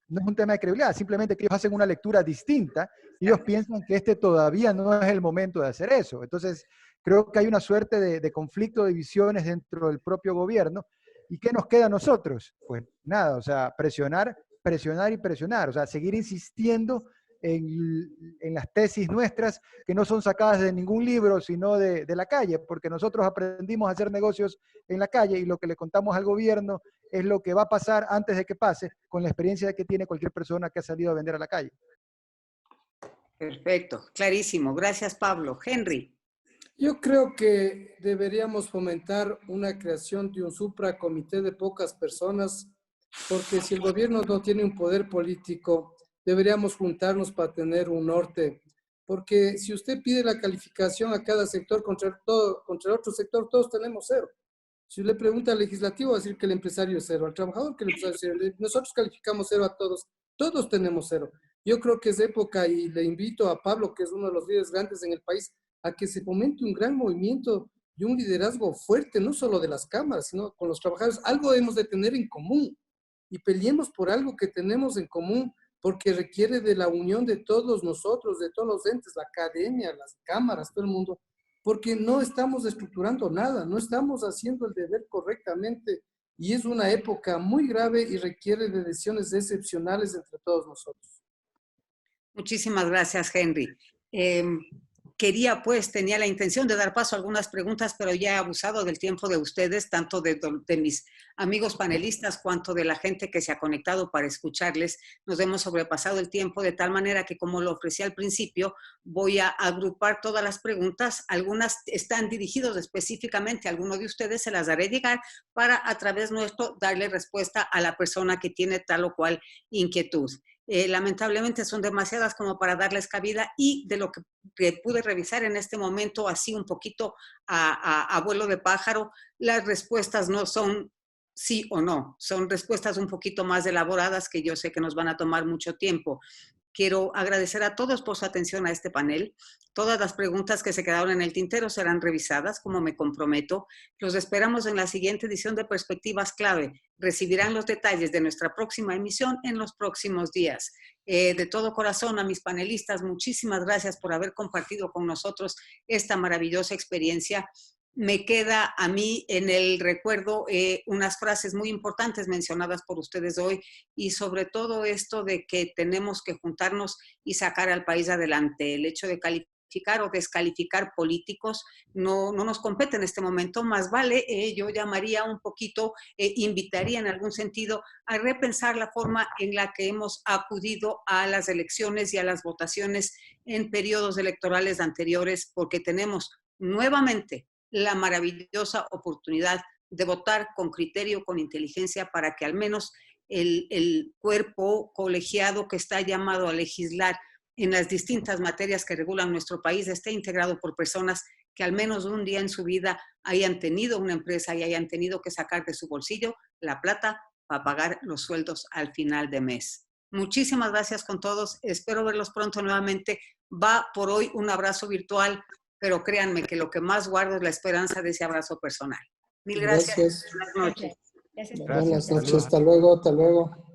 no es un tema de credibilidad, simplemente que ellos hacen una lectura distinta y ellos piensan que este todavía no es el momento de hacer eso. Entonces, creo que hay una suerte de conflicto de visiones dentro del propio gobierno. ¿Y qué nos queda a nosotros? Pues nada, o sea, presionar y presionar, o sea, seguir insistiendo en las tesis nuestras que no son sacadas de ningún libro, sino de la calle, porque nosotros aprendimos a hacer negocios en la calle y lo que le contamos al gobierno es lo que va a pasar antes de que pase, con la experiencia que tiene cualquier persona que ha salido a vender a la calle. Perfecto, clarísimo. Gracias, Pablo. Henry. Yo creo que deberíamos fomentar una creación de un supracomité de pocas personas, porque si el gobierno no tiene un poder político, deberíamos juntarnos para tener un norte. Porque si usted pide la calificación a cada sector contra el otro sector, todos tenemos 0. Si le pregunta al legislativo, va a decir que el empresario es 0, al trabajador que el empresario es 0. Nosotros calificamos 0 a todos, todos tenemos 0. Yo creo que es época y le invito a Pablo, que es uno de los líderes grandes en el país, a que se fomente un gran movimiento y un liderazgo fuerte, no solo de las cámaras, sino con los trabajadores. Algo hemos de tener en común y peleemos por algo que tenemos en común, porque requiere de la unión de todos nosotros, de todos los entes, la academia, las cámaras, todo el mundo, porque no estamos estructurando nada, no estamos haciendo el deber correctamente y es una época muy grave y requiere de decisiones excepcionales entre todos nosotros. Muchísimas gracias, Henry. Tenía la intención de dar paso a algunas preguntas, pero ya he abusado del tiempo de ustedes, tanto de mis amigos panelistas, cuanto de la gente que se ha conectado para escucharles. Nos hemos sobrepasado el tiempo de tal manera que, como lo ofrecí al principio, voy a agrupar todas las preguntas. Algunas están dirigidas específicamente a alguno de ustedes, se las daré llegar para, a través nuestro, darle respuesta a la persona que tiene tal o cual inquietud. Lamentablemente son demasiadas como para darles cabida y de lo que pude revisar en este momento, así un poquito a vuelo de pájaro, las respuestas no son sí o no, son respuestas un poquito más elaboradas que yo sé que nos van a tomar mucho tiempo. Quiero agradecer a todos por su atención a este panel. Todas las preguntas que se quedaron en el tintero serán revisadas, como me comprometo. Los esperamos en la siguiente edición de Perspectivas Clave. Recibirán los detalles de nuestra próxima emisión en los próximos días. De todo corazón, a mis panelistas, muchísimas gracias por haber compartido con nosotros esta maravillosa experiencia. Me queda a mí en el recuerdo unas frases muy importantes mencionadas por ustedes hoy y sobre todo esto de que tenemos que juntarnos y sacar al país adelante. El hecho de calificar o descalificar políticos no nos compete en este momento, más vale, yo llamaría un poquito, invitaría en algún sentido a repensar la forma en la que hemos acudido a las elecciones y a las votaciones en periodos electorales anteriores, porque tenemos nuevamente la maravillosa oportunidad de votar con criterio, con inteligencia, para que al menos el cuerpo colegiado que está llamado a legislar en las distintas materias que regulan nuestro país esté integrado por personas que al menos un día en su vida hayan tenido una empresa y hayan tenido que sacar de su bolsillo la plata para pagar los sueldos al final de mes. Muchísimas gracias con todos. Espero verlos pronto nuevamente. Va por hoy un abrazo virtual, pero créanme que lo que más guardo es la esperanza de ese abrazo personal. Mil gracias. Gracias. Buenas noches. Gracias. Buenas noches. Hasta luego. Hasta luego.